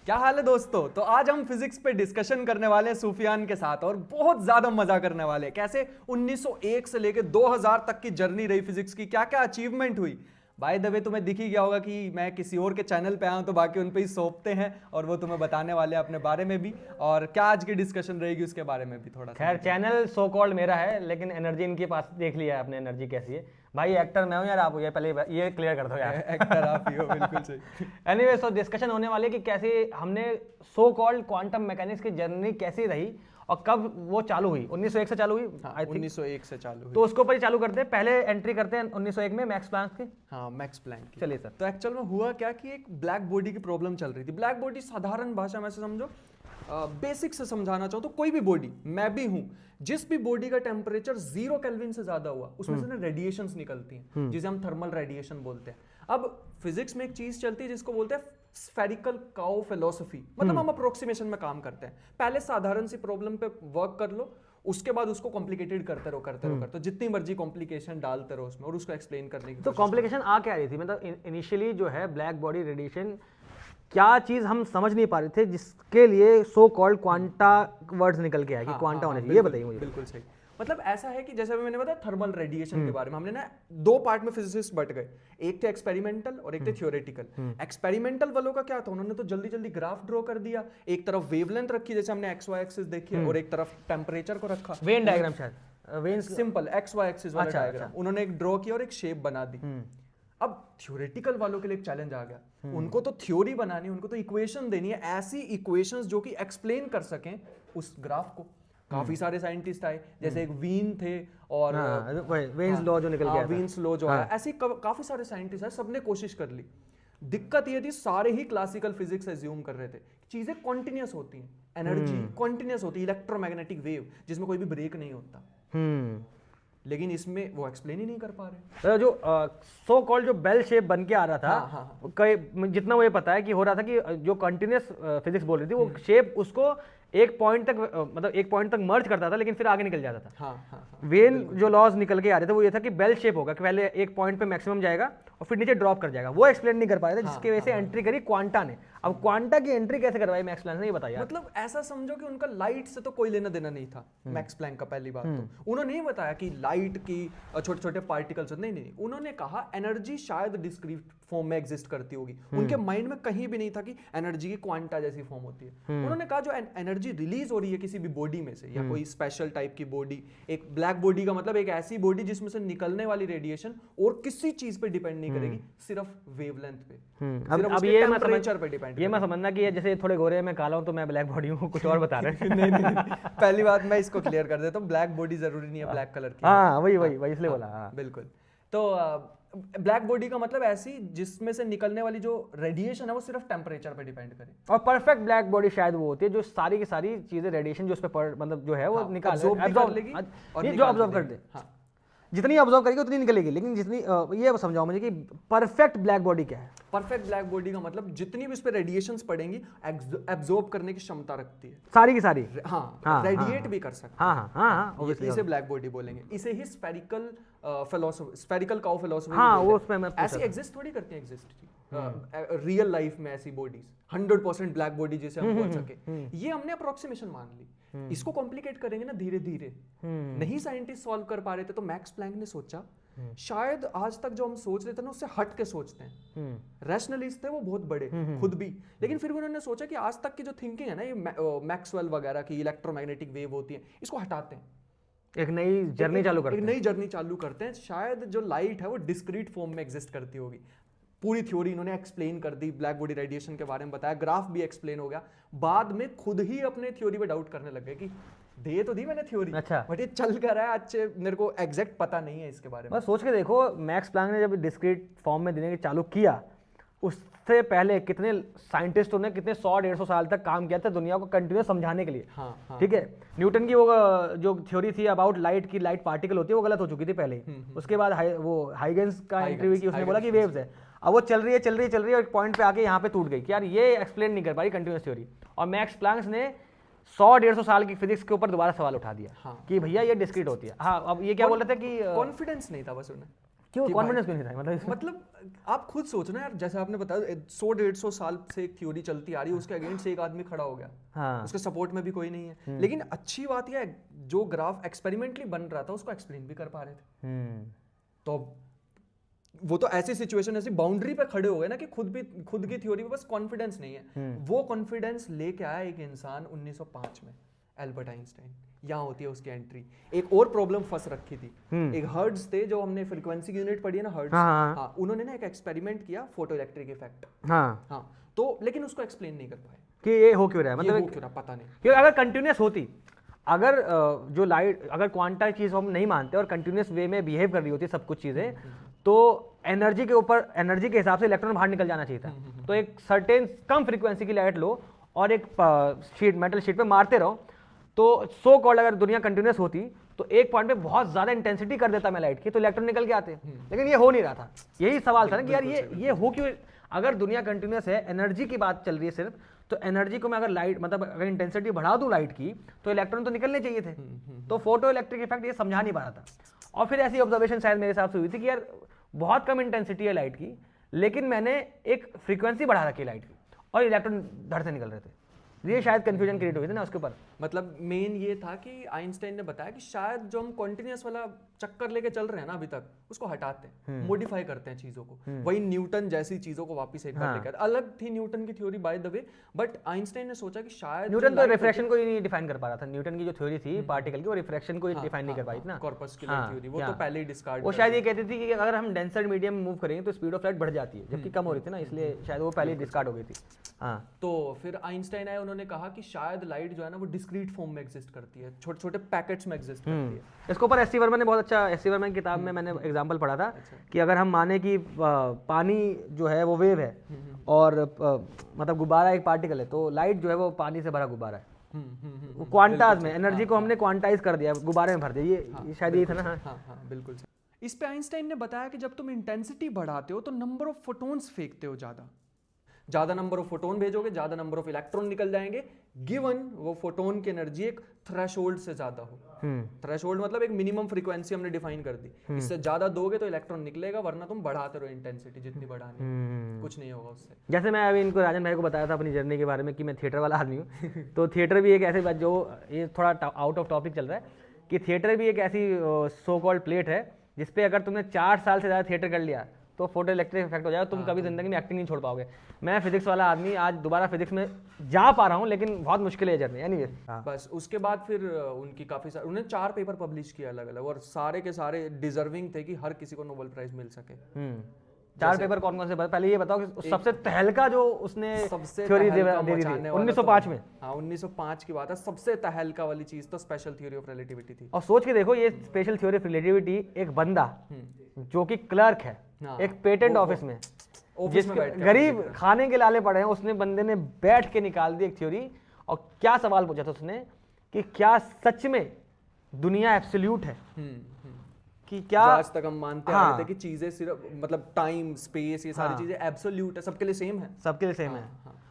क्या हाल है दोस्तों। तो आज हम फिजिक्स पे डिस्कशन करने वाले हैं सूफियान के साथ और बहुत ज्यादा मजा करने वाले हैं। कैसे 1901 से लेकर 2000 तक की जर्नी रही फिजिक्स की, क्या क्या अचीवमेंट हुई। बाय द वे तुम्हें दिख ही गया होगा कि मैं किसी और के चैनल पे आया हूं, तो बाकी उन पे ही सौंपते हैं और वो तुम्हें बताने वाले हैं अपने बारे में भी, और क्या आज की डिस्कशन रहेगी उसके बारे में भी थोड़ा सा। खैर चैनल सो कॉल्ड मेरा है, लेकिन एनर्जी इनके पास देख लिया है आपने, एनर्जी कैसी है। भाई एक्टर मैं हूँ यार, आप ये पहले ये क्लियर कर दो यार। एक्टर आप ही हो, बिल्कुल सही। एनीवे सो डिस्कशन होने वाली है कि कैसे हमने सो कॉल्ड क्वांटम मैकेनिक्स की जर्नी कैसी रही और कब वो चालू हुई। 1901 से चालू हुई, आई थिंक 1901 से चालू हुई। तो उसके ऊपर ही चालू करते हैं। पहले एंट्री करते हैं 1901 में मैक्स प्लैंक की। हाँ, मैक्स प्लैंक की। चलिए सर। तो एक्चुअल में हुआ क्या कि एक ब्लैक बॉडी की प्रॉब्लम चल रही थी। ब्लैक बॉडी साधारण भाषा में से समझो, बेसिक से समझाना चाहो तो कोई भी बॉडी, मैं भी हूं, जिस भी बॉडी का टेम्परेचर 0 केल्विन से ज्यादा हुआ उसमें से ना रेडिएशंस निकलती हैं, जिसे हम थर्मल रेडिएशन बोलते हैं। अब फिजिक्स में एक चीज चलती है जिसको बोलते हैं स्फेरिकल काउ फिलॉसफी, मतलब हम अप्रोक्सीमेशन में काम करते हैं। पहले साधारण सी प्रॉब्लम पे वर्क कर लो, उसके बाद उसको कॉम्प्लिकेटेड करते रहो, जितनी मर्जी कॉम्प्लिकेशन डालते रहो उसमें और उसको एक्सप्लेन करने की तो कॉम्प्लिकेशन आ क्या रही थी, मतलब इनिशियली जो है ब्लैक बॉडी रेडिएशन क्या चीज हम समझ नहीं पा रहे थे, जिसके लिए सो कॉल्ड क्वांटा वर्ड्स निकल के आया कि क्वांटा होने चाहिए। ये बताइए मुझे। बिल्कुल सही। मतलब ऐसा है कि जैसे अभी मैंने बताया थर्मल रेडिएशन के बारे में, हमने ना दो पार्ट में फिजिसिस्ट बट गए, एक थे एक्सपेरिमेंटल और एक थे थ्योरेटिकल। एक्सपेरिमेंटल वालों का क्या था, उन्होंने तो जल्दी जल्दी ग्राफ ड्रॉ कर दिया, एक तरफ वेवलेंथ रखी जैसे हमने एक्स वाई एक्सिस देखी है और एक तरफ टेम्परेचर को रखा, वेन डायग्राम शायद Venn simple X Y axis वाला डायग्राम उन्होंने एक ड्रॉ किया और एक शेप बना दी। अब थ्योरेटिकल वालों के लिए एक चैलेंज आ गया, उनको तो थ्योरी बनानी है, उनको तो इक्वेशन देनी है, ऐसी इक्वेशंस जो कि एक्सप्लेन कर सकें उस ग्राफ को। काफी सारे साइंटिस्ट आए, जैसे एक वीन थे और वेन्स लॉ जो निकल गया था, वीन्स लॉ जो आया, ऐसे काफी सारे साइंटिस्ट आए, सबने कोशिश कर ली। दिक्कत ये थी, सारे ही क्लासिकल फिजिक्स एज्यूम कर रहे थे चीजें कॉन्टिन्यूस होती हैं, एनर्जी कॉन्टिन्यूस होती है, इलेक्ट्रोमैग्नेटिक वेव जिसमें कोई भी ब्रेक नहीं होता। लेकिन इसमें वो एक्सप्लेन ही नहीं कर पा रहे। जो सो कॉल्ड जो बेल शेप बन के आ रहा था, जितना मुझे पता है कि हो रहा था कि जो कंटिन्यूस फिजिक्स बोल रही थी वो शेप उसको एक पॉइंट तक, मतलब एक पॉइंट तक मर्ज करता था, लेकिन फिर आगे निकल जाता था। वेन जो लॉज निकल के आ रहे थे वो ये था कि बेल शेप होगा कि पहले एक पॉइंट पे मैक्सिमम जाएगा और फिर नीचे ड्रॉप कर जाएगा। वो एक्सप्लेन नहीं कर पा रहे थे, जिसकी वजह से एंट्री करी क्वांटा ने। अब क्वांटा की एंट्री कैसे करवाई मैक्स प्लैंक ने, ये बताया। मतलब ऐसा समझो कि उनका लाइट से तो कोई लेना देना नहीं था मैक्स प्लैंक का। पहली बात तो उन्होंने नहीं बताया कि लाइट की छोटे छोटे पार्टिकल्स, नहीं, उन्होंने कहा एनर्जी शायद डिस्क्रीट फॉर्म में एग्जिस्ट करती होगी। उनके माइंड में कहीं भी नहीं था कि एनर्जी की क्वांटा जैसी फॉर्म होती है। उन्होंने कहा जो एनर्जी रिलीज हो रही है किसी भी बॉडी में से, या कोई स्पेशल टाइप की बॉडी, एक ब्लैक बॉडी का मतलब एक ऐसी बॉडी जिसमें से निकलने वाली रेडिएशन और किसी चीज पे डिपेंड नहीं करेगी, सिर्फ वेवलेंथ पे, अब ये टेंपरेचर पे डिपेंड। ये मैं समझना कि जैसे थोड़े गोरे मैं काला हूं तो मैं ब्लैक बॉडी हूं, कुछ और बता रहे हैं। नहीं, पहली बात मैं इसको क्लियर कर देता हूं, ब्लैक बॉडी जरूरी नहीं है ब्लैक कलर की। हाँ वही इसलिए बोला। बिल्कुल। तो ब्लैक बॉडी का मतलब ऐसी जिसमें से निकलने वाली जो रेडिएशन है वो सिर्फ टेम्परेचर पे डिपेंड करे। और परफेक्ट ब्लैक बॉडी शायद वो होती है जो सारी की सारी चीजें रेडिएशन जो उस पे मतलब जो है वो निकाल अब्सॉर्ब लेगी और जो अब्सॉर्ब कर दे। जितनी ऑब्जर्व करेगी उतनी निकलेगी, लेकिन जितनी ये समझाओ मुझे कि परफेक्ट ब्लैक बॉडी क्या है। परफेक्ट ब्लैक बॉडी का मतलब जितनी भी उस पे रेडिएशंस पड़ेंगी एब्जॉर्ब करने की क्षमता रखती है, सारी की सारी। रेडिएट भी कर सकती है। हाँ, इसे ब्लैक बॉडी बोलेंगे, इसे ही spherical philosophy, spherical cow philosophy. हाँ, वो उसमें मैं ऐसी एग्जिस्ट थोड़ी करती है, एग्जिस्ट रियल लाइफ में ऐसी बॉडीज 100% ब्लैक बॉडी जिसे हम बोल सके, ये हमने अप्रोक्सीमेशन मान ली। इसको कॉम्प्लिकेट करेंगे ना धीरे धीरे, नहीं साइंटिस्ट सॉल्व कर पा रहे थे, तो मैक्स प्लैंक ने सोचा शायद आज तक जो हम सोच रहे थे ना उससे हट के सोचते हैं। रैशनलिस्ट थे वो बहुत बड़े खुद भी, लेकिन फिर भी उन्होंने सोचा कि आज तक की जो थिंकिंग है ना, ये मैक्सवेल वगैरह की इलेक्ट्रोमैग्नेटिक वेव होती है, इसको हटाते हैं, एक नई जर्नी चालू करते हैं। शायद जो लाइट है वो डिस्क्रीट फॉर्म में एग्जिस्ट करती होगी। पूरी थ्योरी इन्होंने एक्सप्लेन कर दी, ब्लैक बॉडी रेडिएशन के बारे में बताया, ग्राफ भी एक्सप्लेन हो गया। बाद में खुद ही अपने थ्योरी पे डाउट करने लग गए कि दे तो दी मैंने थ्योरी, अच्छा, बट ये चल कर रहा है अच्छे, मेरे को एग्जैक्ट पता नहीं है इसके बारे में। बस सोच के देखो, मैक्स प्लैंक ने जब डिस्क्रीट फॉर्म में देने के चालू किया, उससे पहले कितने साइंटिस्टों ने कितने 100-150 साल तक काम किया था दुनिया को कंटिन्यूस समझाने के लिए। ठीक है, न्यूटन की वो जो थ्योरी थी अबाउट लाइट की, लाइट पार्टिकल होती है, वो गलत हो चुकी थी पहले। उसके बाद वो हाइगेंस का एंट्री हुई कि उसने बोला कि वेव्स है। अब वो चल रही है और एक पॉइंट पे आके यहाँ पे टूट गई कि यार ये एक्सप्लेन नहीं कर पाई कंटिन्यूस थ्योरी। और मैक्स प्लैंक ने 100-150 साल की फिजिक्स के ऊपर दोबारा सवाल उठा दिया कि भैया ये डिस्क्रीट होती है। हाँ, अब ये क्या बोल रहे थे कि कॉन्फिडेंस नहीं था बस उन्हें क्यों कि कॉन्फिडेंस क्यों नहीं था मतलब मतलब आप खुद सोचो ना यार, जैसे आपने बताया 100-150 साल से एक थ्योरी चलती आ रही है, उसके अगेंस्ट एक आदमी खड़ा हो गया, हाँ उसके सपोर्ट में भी कोई नहीं है। लेकिन अच्छी बात यह है, जो ग्राफ एक्सपेरिमेंटली बन रहा था उसको एक्सप्लेन भी कर पा रहे थे। तो वो तो ऐसी सिचुएशन, ऐसी बाउंड्री पे खड़े हो गए ना कि खुद की थ्योरी पे बस कॉन्फिडेंस नहीं है। वो कॉन्फिडेंस लेके आया एक इंसान 1905 में, एल्बर्ट आइंस्टाइन। यहाँ होती है उसकी एंट्री। एक और प्रॉब्लम फंस रखी थी, एक हर्ट्ज थे, जो हमने फ्रीक्वेंसी की यूनिट पढ़ी है ना, हर्ट्ज। हाँ, उन्होंने ना एक एक्सपेरिमेंट किया, फोटो इलेक्ट्रिक इफेक्ट। हाँ, तो लेकिन उसको एक्सप्लेन नहीं कर पाए कि ये हो क्यों रहा है, मतलब हो क्यों रहा, पता नहीं। क्योंकि अगर कंटिन्यूस होती, अगर जो लाइट, अगर क्वांटा चीज हम नहीं मानते और कंटिन्यूस वे में बिहेव कर रही होती सब कुछ चीजें, तो एनर्जी के ऊपर, एनर्जी के हिसाब से इलेक्ट्रॉन बाहर निकल जाना चाहिए था। तो एक सर्टेन कम फ्रीक्वेंसी की लाइट लो और एक शीट, मेटल शीट पे मारते रहो, तो सो कॉल्ड अगर दुनिया कंटिन्यूस होती तो एक पॉइंट पे बहुत ज्यादा इंटेंसिटी कर देता मैं लाइट की, तो इलेक्ट्रॉन निकल के आते। लेकिन ये हो नहीं रहा था। यही सवाल था ना कि यार ये हो क्यों, अगर दुनिया कंटिन्यूस है, एनर्जी की बात चल रही है सिर्फ, तो एनर्जी को मैं अगर लाइट, मतलब अगर इंटेंसिटी बढ़ा दूं लाइट की, तो इलेक्ट्रॉन तो निकलने चाहिए थे। तो फोटो इलेक्ट्रिक इफेक्ट ये समझा नहीं पा रहा था। और फिर ऐसी ऑब्जर्वेशन शायद मेरे हिसाब से हुई थी कि यार बहुत कम इंटेंसिटी है लाइट की, लेकिन मैंने एक फ्रीक्वेंसी बढ़ा रखी है लाइट की और इलेक्ट्रॉन धड़ से निकल रहे थे। ये शायद कंफ्यूजन क्रिएट हुई थी ना उसके ऊपर। मतलब मेन ये था कि आइंस्टाइन ने बताया कि शायद जो हम कॉन्टिन्यूस वाला चक्कर लेके चल रहे हैं ना अभी तक, उसको हटाते हैं, मॉडिफाई करते हैं चीजों को। वही न्यूटन जैसी चीजों को वापस एक बार लेकर, अलग थी न्यूटन की theory by the way, but Einstein ने सोचा कि शायद न्यूटन तो रिफ्रैक्शन को ही नहीं डिफाइन कर पा रहा था। न्यूटन की जो थ्योरी थी पार्टिकल की, वो रिफ्रैक्शन को ही डिफाइन नहीं कर पाई थी ना, कॉर्पस्कुलर थ्योरी, वो तो पहले ही डिस्कार्ड। वो शायद ये कहती थी कि अगर हम डेंसर मीडियम मूव करेंगे तो स्पीड ऑफ लाइट बढ़ जाती है, जबकि कम हो रही थी ना, इसलिए शायद वो पहले ही डिस्कार्ड हो गई थी। हाँ, तो फिर आइंस्टाइन आए, उन्होंने कहा कि शायद लाइट जो है ना वो डिस्क्रीट फॉर्म में एग्जिस्ट करती है, छोटे छोटे पैकेट्स में एग्जिस्ट करती है। इसके ऊपर एस.सी. वर्मा ने बहुत अच्छा, एस.सी. वर्मा की किताब में मैंने एग्जांपल पढ़ा था कि अगर हम माने कि पानी जो है वो वेव है और मतलब गुब्बारा एक पार्टिकल है, तो लाइट जो है वो पानी से भरा गुब्बारा है। वो क्वांटाज में एनर्जी को हमने क्वांटाइज कर दिया, गुब्बारे में भर दिया। ये शायद यही था ना। हाँ, बिल्कुल। इस पे आइंस्टाइन ने बताया कि जब तुम इंटेंसिटी बढ़ाते हो तो नंबर ऑफ फोटॉन्स फेंकते हो, ज्यादा नंबर ऑफ फोटोन भेजोगे, ज्यादा नंबर ऑफ इलेक्ट्रॉन निकल जाएंगे, गिवन वो फोटोन की एनर्जी एक थ्रेशोल्ड से ज्यादा हो। थ्रेशोल्ड मतलब एक मिनिमम फ्रीक्वेंसी हमने डिफाइन कर दी, इससे ज्यादा दोगे तो इलेक्ट्रॉन निकलेगा, वरना तुम बढ़ाते रहो इंटेंसिटी जितनी बढ़ानी, कुछ नहीं होगा उससे। जैसे मैं अभी इनको राजन भाई को बताया था अपनी जर्नी के बारे में कि मैं थिएटर वाला आदमी हूँ, तो थिएटर भी एक ऐसी बात, जो ये थोड़ा आउट ऑफ टॉपिक चल रहा है, कि थिएटर भी एक ऐसी सो कॉल्ड प्लेट है जिसपे अगर तुमने 4 साल से ज़्यादा थिएटर कर लिया तो फोटो इलेक्ट्रिक इफेक्ट हो जाएगा, तुम कभी जिंदगी में एक्टिंग नहीं छोड़ पाओगे। मैं फिजिक्स वाला आदमी आज दोबारा फिजिक्स में जा पा रहा हूँ, लेकिन बहुत मुश्किल है जर्नी, यानी बस उसके बाद फिर उनकी काफी सारे, उन्होंने 4 पेपर पब्लिश किया अलग अलग, और सारे के सारे डिजर्विंग थे कि हर किसी को नोबेल प्राइज मिल सके। 4 पेपर कौन कौन से? पहले ये बताओ कि सबसे तहलका जो उसने थ्योरी दे दी थी 1905 में। हाँ, 1905 की बात है। सबसे तहलका वाली चीज तो स्पेशल थ्योरी ऑफ रिलेटिविटी थी। और सोच के देखो, ये स्पेशल थ्योरी ऑफ रिलेटिविटी एक बंदा जो कि क्लर्क है एक पेटेंट ऑफिस में, जिसके गरीब खाने के लाले पड़े हैं, उसने बंदे ने बैठ के निकाल दी एक थ्योरी। और क्या सवाल पूछा था उसने कि क्या सच में दुनिया एब्सोल्यूट है, कि क्या आज तक हम मानते आ रहे थे कि चीजें सिर्फ मतलब टाइम स्पेस ये सारी चीजें एब्सोल्यूट है, सबके लिए सेम है, सबके लिए सेम है।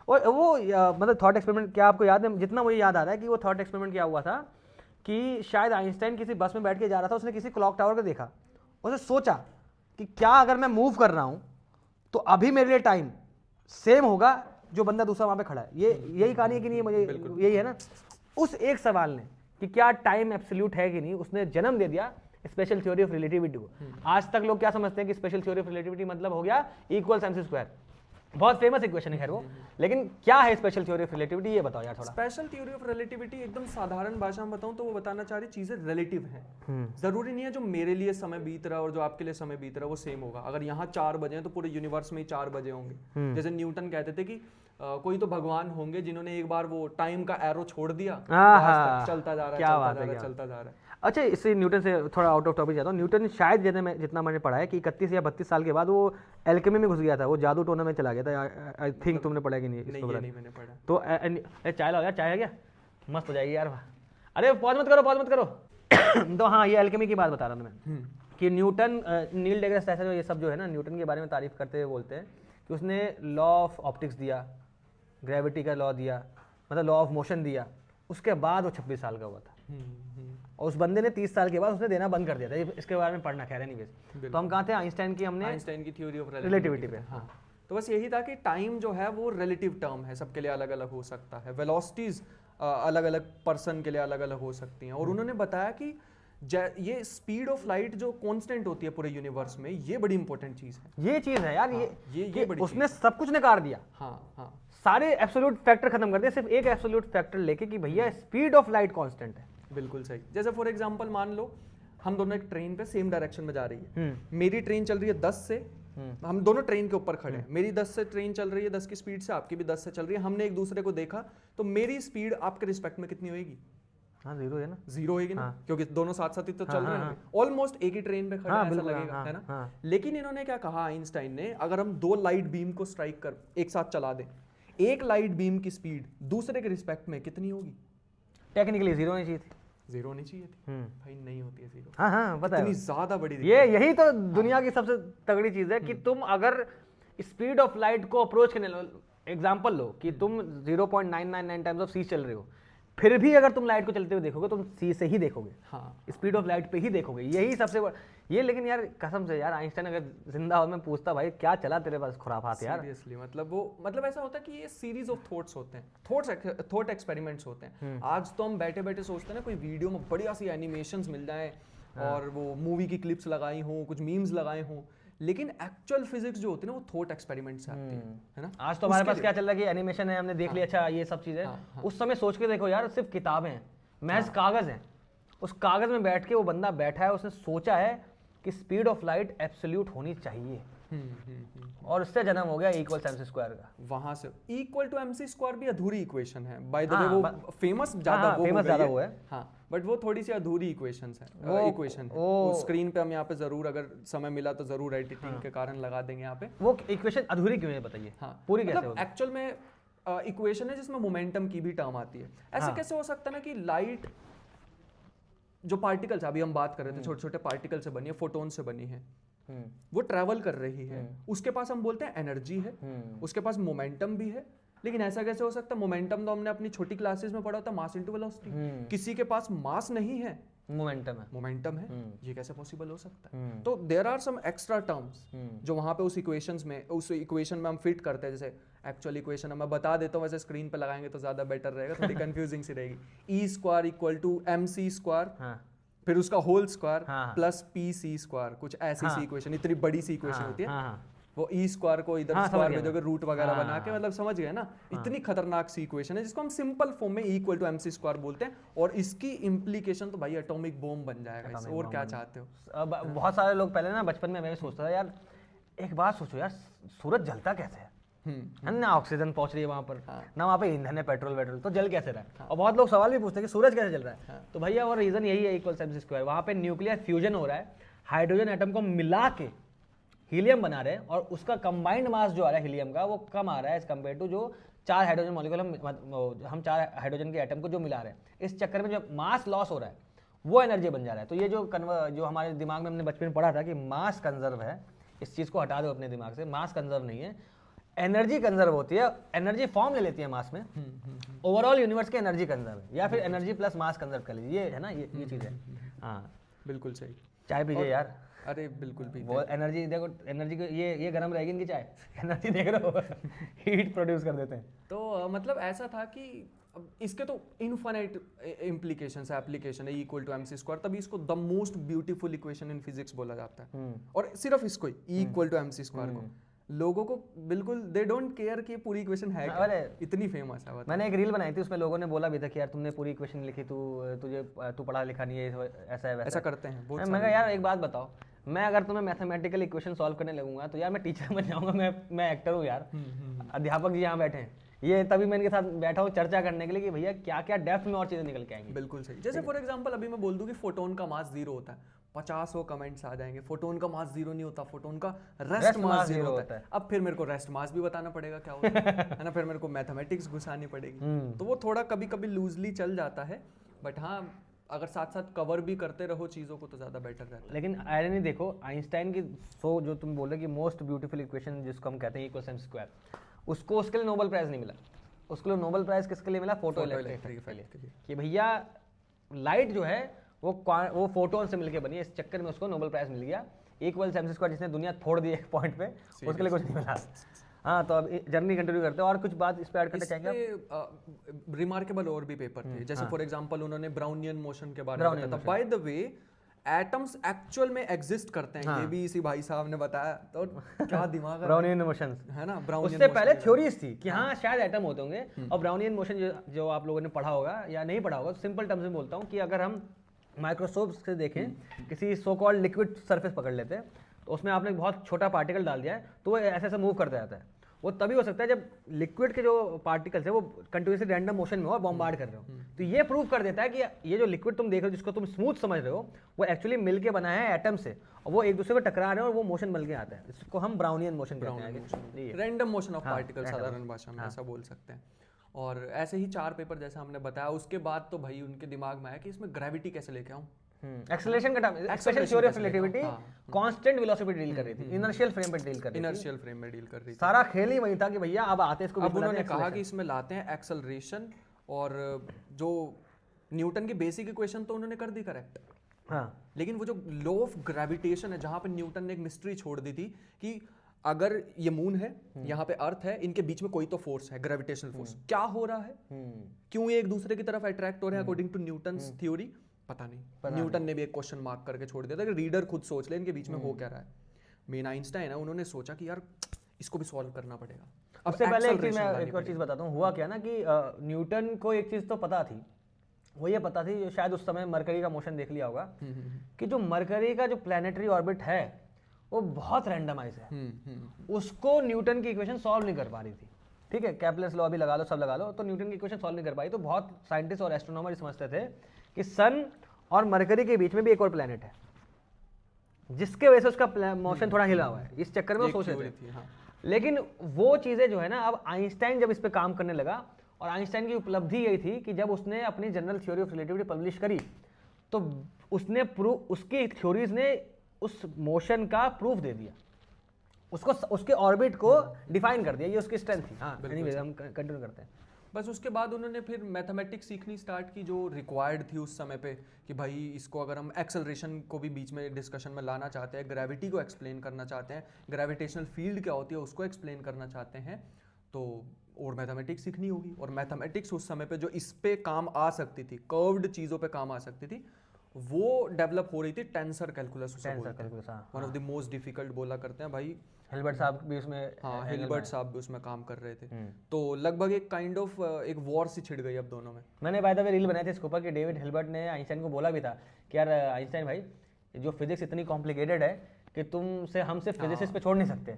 और वो मतलब थॉट एक्सपेरिमेंट, क्या आपको याद है? जितना मुझे याद आ रहा है कि वो थॉट एक्सपेरिमेंट क्या हुआ था कि शायद आइंस्टाइन किसी बस में बैठ के जा रहा था, उसने किसी क्लॉक टावर को देखा, उसने सोचा कि क्या अगर मैं मूव कर रहा हूं तो अभी मेरे लिए टाइम सेम होगा जो बंदा दूसरा वहां पे खड़ा है। यही कहानी है कि नहीं? मुझे यही है ना। उस एक सवाल ने कि क्या टाइम एब्सोल्यूट है कि नहीं, उसने जन्म दे दिया स्पेशल थ्योरी ऑफ रिलेटिविटी को। आज तक लोग क्या समझते हैं कि स्पेशल थ्योरी ऑफ रिलेटिविटी मतलब हो गया इक्वल mc स्क्वायर, बहुत फेमस इक्वेशन है खैर वो, लेकिन क्या है स्पेशल थ्योरी ऑफ रिलेटिविटी, ये बताओ यार थोड़ा। स्पेशल थ्योरी ऑफ रिलेटिविटी एकदम साधारण भाषा में बताऊं तो वो बताना चाह रही चीजें रिलेटिव हैं। जरूरी नहीं है जो मेरे लिए समय बीत रहा है और जो आपके लिए समय बीत रहा है वो सेम होगा। अगर यहाँ 4 बजे हैं तो पूरे यूनिवर्स में ही 4 बजे होंगे। जैसे न्यूटन कहते थे कि कोई तो भगवान होंगे जिन्होंने एक बार वो टाइम का एरो छोड़ दिया, चलता जा रहा है, चलता जा रहा है। अच्छा, इससे न्यूटन से थोड़ा आउट ऑफ टॉपिक जाता हूँ। न्यूटन शायद जितना मैंने पढ़ा है कि 31 या 32 साल के बाद वो एल्केमी में घुस गया था, वो जादू टोना में चला गया था। आई थिंक तुमने पढ़ा कि नहीं? नहीं, मैंने पढ़ा। तो चाय लाओ यार, चाय है क्या? मस्त हो जाएगी यार। अरे पॉज मत करो तो हाँ, ये एल्केमी की बात बता रहा था मैं कि न्यूटन, नील डेग्रास टायसन ये सब जो है ना, न्यूटन के बारे में तारीफ करते हुए बोलते हैं कि उसने लॉ ऑफ ऑप्टिक्स दिया, ग्रेविटी का लॉ दिया, मतलब लॉ ऑफ मोशन दिया। उसके बाद वो 26 साल का हुआ था। और उस बंदे ने 30 साल के बाद उसने देना बंद कर दिया था। इसके बारे में पढ़ना, खैर एनीवेज। तो हम कहाँ थे? आइंस्टाइन की, हमने आइंस्टाइन की थ्योरी ऑफ रिलेटिविटी पे। हाँ, तो बस यही था कि टाइम जो है वो रिलेटिव टर्म है, सबके लिए अलग अलग हो सकता है, वेलोसिटीज अलग अलग पर्सन के लिए अलग अलग हो सकती हैं। और उन्होंने बताया कि ये स्पीड ऑफ लाइट जो कांस्टेंट होती है पूरे यूनिवर्स में, ये बड़ी इंपॉर्टेंट चीज है। ये चीज है यार। हाँ, ये बड़ी उसने सब कुछ नकार दिया। हाँ, सारे एब्सोल्यूट फैक्टर खत्म कर दिए, सिर्फ एक एब्सोल्यूट फैक्टर लेके कि भैया स्पीड ऑफ लाइट कांस्टेंट है। बिल्कुल सही। जैसे फॉर एग्जांपल मान लो हम दोनों एक ट्रेन पे सेम डायरेक्शन में जा रही है, मेरी ट्रेन चल रही है 10 से, हम दोनों ट्रेन के ऊपर खड़े हैं, मेरी 10 से ट्रेन चल रही है 10 की स्पीड से, आपकी भी 10 से चल रही है, हमने एक दूसरे को देखा, तो मेरी स्पीड आपके रिस्पेक्ट में कितनी होगी? हाँ, 0 है ना। 0 होगी ना, क्योंकि दोनों साथ साथ ही तो चल रहे हैं, ऑलमोस्ट एक ही ट्रेन पे खड़े हैं, ऐसा लगेगा, है ना। लेकिन इन्होंने क्या कहा आइंस्टाइन ने, अगर हम 2 लाइट बीम को स्ट्राइक कर एक साथ चला दें, एक लाइट बीम की स्पीड दूसरे के रिस्पेक्ट में कितनी होगी? टेक्निकली 0 होनी चाहिए थी। 0 होनी चाहिए थी भाई, नहीं होती है 0। हाँ, पता है। इतनी ज्यादा बड़ी यही तो दुनिया की सबसे तगड़ी चीज है कि तुम अगर स्पीड ऑफ लाइट को अप्रोच करने लो, एग्जांपल लो कि तुम 0.999 टाइम्स ऑफ सी चल रहे हो, फिर भी अगर तुम लाइट को चलते हुए देखोगे तुम सी से ही देखोगे। हाँ, स्पीड ऑफ लाइट पे ही देखोगे, यही सबसे बड़ा ये। लेकिन यार कसम से यार, आइंस्टाइन अगर जिंदा हो, मैं पूछता भाई क्या चला तेरे पास खुराफात यार। सीरियसली, मतलब ऐसा होता है कि ये सीरीज ऑफ थॉट्स होते हैं, थॉट एक्सपेरिमेंट्स होते हैं। आज तो हम बैठे बैठे सोचते हैं ना, कोई वीडियो में बढ़िया सी एनिमेशंस मिल जाए और वो मूवी की क्लिप्स लगाई हो, कुछ मीम्स लगाए हों, लेकिन एक्चुअल फिजिक्स जो होती है ना वो थॉट एक्सपेरिमेंट से आती है ना। आज तो हमारे पास क्या चल रहा है कि एनिमेशन है, हमने देख लिया, अच्छा ये सब चीजें। उस समय सोच के देखो यार, सिर्फ किताबें हैं, महज कागज हैं। उस कागज में बैठ के वो बंदा बैठा है, उसने सोचा है कि स्पीड ऑफ लाइट एब्सोल्यूट होनी चाहिए, और उससे जन्म हो गया इक्वल mc स्क्वायर का। वहां से इक्वल टू mc स्क्वायर भी अधूरी इक्वेशन है, बाय द वे वो फेमस ज्यादा वो है। हाँ, बट वो थोड़ी सी अधूरी इक्वेशंस है, इक्वेशन है। वो स्क्रीन पे हम यहाँ पे जरूर, अगर समय मिला तो जरूर एडिटिंग के कारण लगा देंगे यहाँ पे। वो इक्वेशन अधूरी क्यों है बताइए? हाँ, पूरी कैसे होगी? एक्चुअल में इक्वेशन है जिसमें मोमेंटम की भी टर्म आती है। ऐसे कैसे हो सकता है ना कि लाइट जो पार्टिकल्स अभी हम बात कर रहे थे, छोटे छोटे पार्टिकल से बनी है, फोटोन से बनी है, वो ट्रैवल कर रही है, उसके पास हम बोलते हैं एनर्जी है, उसके पास मोमेंटम भी है। लेकिन ऐसा कैसे हो सकता है? मोमेंटम तो हमने अपनी छोटी क्लासेस में पढ़ा होता है, मास इनटू वेलोसिटी। किसी के पास मास नहीं है, मोमेंटम है, ये कैसे पॉसिबल हो सकता है? तो there are some extra terms जो वहां पे उस इक्वेशन में हम फिट करते हैं। जैसे एक्चुअल इक्वेशन है, मैं बता देता हूँ, वैसे स्क्रीन पे लगाएंगे तो ज्यादा बेटर रहेगा, थोड़ी कंफ्यूजिंग सी रहेगी। E square equal to mc square, फिर उसका whole square plus pc square, कुछ ऐसी सी इक्वेशन, इतनी बड़ी सी इक्वेशन होती है। वो ई स्क्वायर को इधर स्क्वायर में जो रूट वगैरह बना के, मतलब समझ गए ना, इतनी खतरनाक सी इक्वेशन है जिसको हम सिंपल फॉर्म में इक्वल टू mc स्क्वायर बोलते हैं। और इसकी इम्प्लीकेशन तो भाई एटॉमिक बॉम्ब बन जाएगा इससे, और क्या चाहते हो? बहुत सारे लोग पहले ना बचपन में मैं भी सोचता था यार, एक बात सोचो यार, सूरज जलता कैसे है? ना ऑक्सीजन पहुंच रही है वहां पर, ना वहां पे ईंधन है, पेट्रोल, तो जल कैसे रहा है? और बहुत लोग सवाल भी पूछते हैं कि सूरज कैसे जल रहा है? तो भैया वो रीजन यही है, इक्वल mc स्क्वायर। वहां पे न्यूक्लियर फ्यूजन हो रहा है, हाइड्रोजन एटम को मिला के हीलियम बना रहे हैं, और उसका कंबाइंड मास जो आ रहा है हीलियम का, वो कम आ रहा है एज कम्पेयर टू जो 4 हाइड्रोजन मॉलिक्यूल हम 4 हाइड्रोजन के एटम को जो मिला रहे हैं। इस चक्कर में जो मास लॉस हो रहा है वो एनर्जी बन जा रहा है। तो ये जो हमारे दिमाग में हमने बचपन में पढ़ा था कि मास कंजर्व है, इस चीज़ को हटा दो अपने दिमाग से। मास कंजर्व नहीं है, एनर्जी कंजर्व होती है, एनर्जी फॉर्म ले लेती है मास में। ओवरऑल यूनिवर्स की एनर्जी कंजर्व है, या फिर एनर्जी प्लस मास कंजर्व कर लीजिए, ये है ना, ये चीज़ है। हाँ, बिल्कुल सही। चाय पीजिए यार। अरे बिल्कुल भी, वो एनर्जी देखो, एनर्जी को ये गर्म रहेगी इनकी चाय, एनर्जी देख रहे हो, हीट प्रोड्यूस कर देते हैं। तो मतलब ऐसा था कि इसके तो इनफाइनाइट इम्प्लीकेशंस है, एप्लीकेशन है इक्वल टू mc स्क्वायर, तभी इसको the most beautiful equation in physics बोला जाता है। और सिर्फ इसको ही इक्वल टू mc स्क्वायर को लोगों को बिल्कुल दे डोंट केयर कि पूरी इक्वेशन है क्या, इतनी फेमस है। मैंने एक रील बनाई थी, उसमें लोगों ने बोला भी था कि यार तुमने पूरी इक्वेशन लिखी, तू पढ़ा लिखा नहीं है, ऐसा है वैसा। ऐसा करते हैं बहुत। मैं कहा यार एक बात बताओ, मैं अगर तुम्हें मैथमेटिकल इक्वेशन सॉल्व करने लगूंगा तो यार मैं टीचर बन जाऊंगा, मैं एक्टर हूँ यार। अध्यापक जी यहाँ बैठे हैं, ये तभी मैं इनके साथ बैठा हूँ चर्चा करने के लिए कि भैया क्या क्या डेप्थ में और चीजें निकल के आएंगी। बिल्कुल सही। जैसे फॉर एग्जांपल अभी मैं बोल दूं कि फोटोन का मास 0 होता है, 50 कमेंट्स आ जाएंगे, फोटोन का मास 0 नहीं होता, फोटोन का रेस्ट मास 0 होता है। अब फिर मेरे को रेस्ट मास भी बताना पड़ेगा क्या होता है ना, फिर मेरे को मैथमेटिक्स घुसानी पड़ेगी, तो वो थोड़ा कभी कभी लूजली चल जाता है। बट हाँ, अगर साथ साथ कवर भी करते रहो चीज़ों को तो ज़्यादा बेटर रहता है। लेकिन आयरनी देखो, आइंस्टाइन की जो तुम बोले कि मोस्ट ब्यूटीफुल इक्वेशन जिसको हम कहते हैं इक्वल mc स्क्वायर, उसको उसके लिए नोबेल प्राइज नहीं मिला। उसके लिए नोबेल प्राइज किसके लिए मिला? फोटो इलेक्ट्रिक के लिए, कि भैया लाइट जो है वो फोटोन से मिलके बनी है, इस चक्कर में उसको नोबेल प्राइज मिल गया। इक्वल्स एमसी स्क्वायर जिसने दुनिया फोड़ दी एक पॉइंट पे, उसके लिए कुछ नहीं मिला। हाँ, तो अब जर्नी कंटिन्यू करते हैं और कुछ बात इस पे ऐड करना चाहेंगे आप? रिमार्केबल और भी पेपर थे, जैसे फॉर एग्जांपल उन्होंने ब्राउनियन मोशन के बारे में बताया था। By the way atoms actual में एग्जिस्ट करते हैं, ये भी इसी भाई साहब ने बताया, तो क्या दिमाग है। ब्राउनियन मोशन है ना, ब्राउनियन उससे पहले थ्योरीज थी कि हाँ शायद एटम होते होंगे, और ब्राउनियन मोशन जो आप लोगों ने पढ़ा होगा या नहीं पढ़ा होगा, सिंपल टर्म्स में बोलता हूँ कि अगर हम माइक्रोस्कोप से देखें, किसी सो कॉल्ड लिक्विड सरफेस पकड़ लेते हैं, तो उसमें आपने बहुत छोटा पार्टिकल डाल दिया है, तो वो ऐसे ऐसे मूव करता जाता है। वो तभी हो सकता है जब लिक्विड के जो पार्टिकल्स है वो कंटिन्यूसली रैंडम मोशन में हो और बॉम्बार्ड कर रहे हो। तो ये प्रूव कर देता है कि ये जो लिक्विड तुम देख रहे हो, जिसको तुम स्मूथ समझ रहे हो, वो एक्चुअली मिलके बना है एटम से, और वो एक दूसरे को टकरा रहे हैं और वो मोशन बन के आता है। इसको हम ब्राउनियन मोशन कहते हैं, रैंडम मोशन ऑफ पार्टिकल, साधारण भाषा में ऐसा बोल सकते हैं। और ऐसे ही 4 पेपर जैसा हमने बताया, उसके बाद तो भाई उनके दिमाग में आया कि इसमें ग्रेविटी कैसे लेके आऊं। एक्सेलरेशन का special theory of relativity constant velocity deal कर रही थी, इनर्शियल फ्रेम पे डील कर रही थी, इनर्शियल फ्रेम में डील कर रही थी। सारा खेल ही वही था कि भैया अब आते इसको, अब उन्होंने कहा कि इसमें लाते हैं एक्सेलरेशन, और जो न्यूटन की बेसिक इक्वेशन तो उन्होंने कर दी करेक्ट। हाँ, लेकिन वो जो लॉ ऑफ ग्रेविटेशन है, जहां पे न्यूटन ने एक मिस्ट्री छोड़ दी थी कि अगर ये मून है, यहाँ पे अर्थ है, इनके बीच में कोई तो फोर्स है, ग्रेविटेशनल फोर्स, क्या हो रहा है, क्यों ये एक दूसरे की तरफ अट्रैक्ट हो रहे हैं अकॉर्डिंग टू न्यूटन्स थ्योरी, पता नहीं। न्यूटन ने भी एक क्वेश्चन मार्क करके छोड़ दिया था कि रीडर खुद सोच ले इनके बीच में हो क्या रहा है। मेन आइंस्टाइन है, उन्होंने सोचा कि यार इसको भी सॉल्व करना पड़ेगा। अब से पहले एक चीज मैं एक और चीज बताता हूँ, हुआ क्या ना कि न्यूटन को एक चीज तो पता थी, वो ये पता थी, शायद उस समय मरकरी का मोशन देख लिया होगा, कि जो मरकरी का जो प्लैनेटरी ऑर्बिट है वो बहुत रैंडमाइज है, उसको न्यूटन की इक्वेशन सॉल्व नहीं कर पा रही थी। ठीक है, कैपलर्स लॉ भी लगा लो, सब लगा लो, तो न्यूटन की इक्वेशन सॉल्व नहीं कर पाई। तो बहुत साइंटिस्ट और एस्ट्रोनॉमर समझते थे कि सन और मरकरी के बीच में भी एक और प्लैनेट है, जिसके वजह से उसका मोशन थोड़ा हिला हुआ है, इस चक्कर में वो सोच रहे थे। लेकिन वो चीजें जो है ना, अब आइंस्टाइन जब इस पे काम करने लगा, और आइंस्टाइन की उपलब्धि यही थी कि जब उसने अपनी general theory of relativity publish करी, तो उसने उसकी थ्योरीज ने उस मोशन का प्रूफ दे दिया, उसको उसके ऑर्बिट को डिफाइन कर दिया, ये उसकी स्ट्रेंथ थी। हाँ, एनीवेज हम कंटिन्यू करते हैं। बस उसके बाद उन्होंने फिर मैथमेटिक्स सीखनी स्टार्ट की, जो रिक्वायर्ड थी उस समय पे, कि भाई इसको अगर हम एक्सेलरेशन को भी बीच में डिस्कशन में लाना चाहते हैं, ग्रेविटी को एक्सप्लेन करना चाहते हैं, ग्रेविटेशनल फील्ड क्या होती है उसको एक्सप्लेन करना चाहते हैं, तो और मैथमेटिक्स सीखनी होगी। और मैथमेटिक्स उस समय पे जो इस पे काम आ सकती थी, कर्व्ड चीज़ों पे काम आ सकती थी, वो डेवलप हो रही थी tensor calculus, one of the most difficult बोला करते हैं भाई। हिल्बर्ट साहब भी उसमें, हाँ, हिल्बर्ट साहब भी उसमें काम कर रहे थे। तो लगभग एक काइंड ऑफ एक वॉर सी छिड़ गई अब दोनों में। मैंने बाय द वे रील बनाई थी इसके ऊपर कि डेविड हिल्बर्ट ने आइंस्टाइन को बोला भी था कि यार आइंस्टाइन भाई, जो फिजिक्स इतनी कॉम्प्लिकेटेड है कि तुमसे हम सिर्फ फिजिसिस्ट पे छोड़ नहीं सकते।